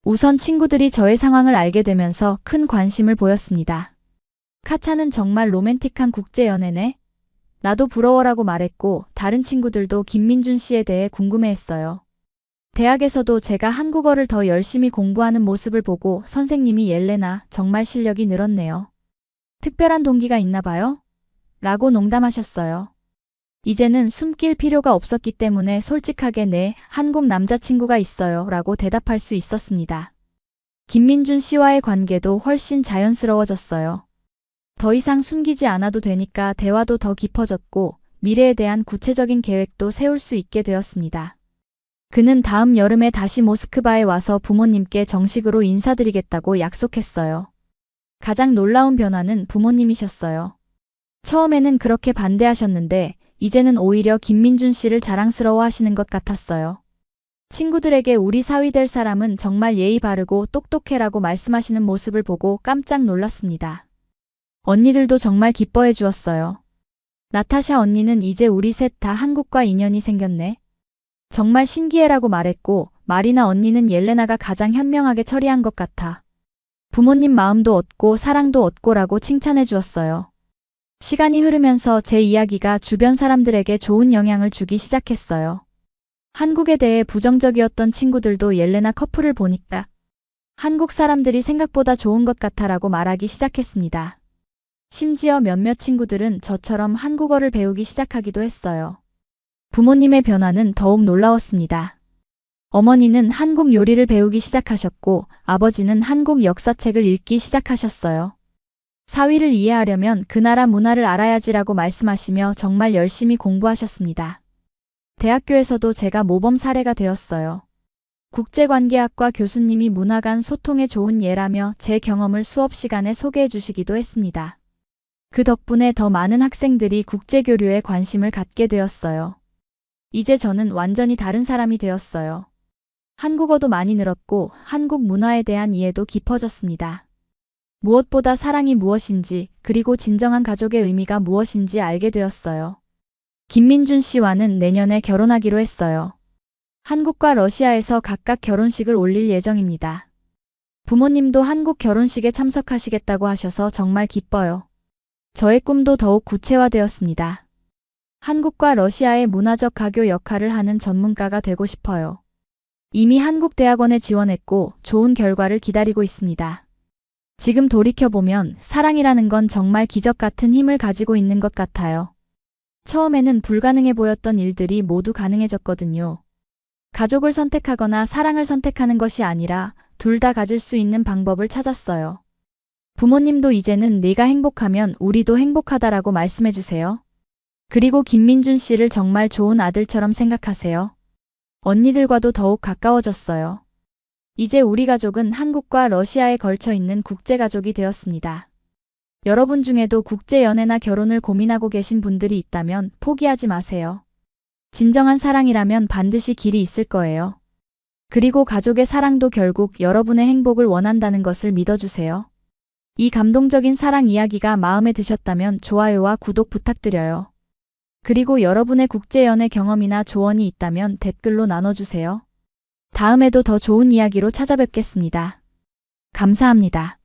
우선 친구들이 저의 상황을 알게 되면서 큰 관심을 보였습니다. 카차는 정말 로맨틱한 국제연애네? 나도 부러워라고 말했고 다른 친구들도 김민준 씨에 대해 궁금해했어요. 대학에서도 제가 한국어를 더 열심히 공부하는 모습을 보고 선생님이 옐레나 정말 실력이 늘었네요. 특별한 동기가 있나 봐요? 라고 농담하셨어요. 이제는 숨길 필요가 없었기 때문에 솔직하게 네, 한국 남자친구가 있어요 라고 대답할 수 있었습니다. 김민준 씨와의 관계도 훨씬 자연스러워졌어요. 더 이상 숨기지 않아도 되니까 대화도 더 깊어졌고 미래에 대한 구체적인 계획도 세울 수 있게 되었습니다. 그는 다음 여름에 다시 모스크바에 와서 부모님께 정식으로 인사드리겠다고 약속했어요. 가장 놀라운 변화는 부모님이셨어요. 처음에는 그렇게 반대하셨는데 이제는 오히려 김민준 씨를 자랑스러워 하시는 것 같았어요. 친구들에게 우리 사위 될 사람은 정말 예의 바르고 똑똑해라고 말씀하시는 모습을 보고 깜짝 놀랐습니다. 언니들도 정말 기뻐해 주었어요. 나타샤 언니는 이제 우리 셋 다 한국과 인연이 생겼네. 정말 신기해라고 말했고 마리나 언니는 옐레나가 가장 현명하게 처리한 것 같아. 부모님 마음도 얻고 사랑도 얻고라고 칭찬해 주었어요. 시간이 흐르면서 제 이야기가 주변 사람들에게 좋은 영향을 주기 시작했어요. 한국에 대해 부정적이었던 친구들도 옐레나 커플을 보니까 한국 사람들이 생각보다 좋은 것 같아라고 말하기 시작했습니다. 심지어 몇몇 친구들은 저처럼 한국어를 배우기 시작하기도 했어요. 부모님의 변화는 더욱 놀라웠습니다. 어머니는 한국 요리를 배우기 시작하셨고 아버지는 한국 역사책을 읽기 시작하셨어요. 사위를 이해하려면 그 나라 문화를 알아야지라고 말씀하시며 정말 열심히 공부하셨습니다. 대학교에서도 제가 모범 사례가 되었어요. 국제관계학과 교수님이 문화 간 소통에 좋은 예라며 제 경험을 수업 시간에 소개해 주시기도 했습니다. 그 덕분에 더 많은 학생들이 국제교류에 관심을 갖게 되었어요. 이제 저는 완전히 다른 사람이 되었어요. 한국어도 많이 늘었고 한국 문화에 대한 이해도 깊어졌습니다. 무엇보다 사랑이 무엇인지 그리고 진정한 가족의 의미가 무엇인지 알게 되었어요. 김민준 씨와는 내년에 결혼하기로 했어요. 한국과 러시아에서 각각 결혼식을 올릴 예정입니다. 부모님도 한국 결혼식에 참석하시겠다고 하셔서 정말 기뻐요. 저의 꿈도 더욱 구체화되었습니다. 한국과 러시아의 문화적 가교 역할을 하는 전문가가 되고 싶어요. 이미 한국대학원에 지원했고 좋은 결과를 기다리고 있습니다. 지금 돌이켜보면 사랑이라는 건 정말 기적 같은 힘을 가지고 있는 것 같아요. 처음에는 불가능해 보였던 일들이 모두 가능해졌거든요. 가족을 선택하거나 사랑을 선택하는 것이 아니라 둘 다 가질 수 있는 방법을 찾았어요. 부모님도 이제는 네가 행복하면 우리도 행복하다라고 말씀해 주세요. 그리고 김민준 씨를 정말 좋은 아들처럼 생각하세요. 언니들과도 더욱 가까워졌어요. 이제 우리 가족은 한국과 러시아에 걸쳐 있는 국제가족이 되었습니다. 여러분 중에도 국제연애나 결혼을 고민하고 계신 분들이 있다면 포기하지 마세요. 진정한 사랑이라면 반드시 길이 있을 거예요. 그리고 가족의 사랑도 결국 여러분의 행복을 원한다는 것을 믿어주세요. 이 감동적인 사랑 이야기가 마음에 드셨다면 좋아요와 구독 부탁드려요. 그리고 여러분의 국제연애 경험이나 조언이 있다면 댓글로 나눠주세요. 다음에도 더 좋은 이야기로 찾아뵙겠습니다. 감사합니다.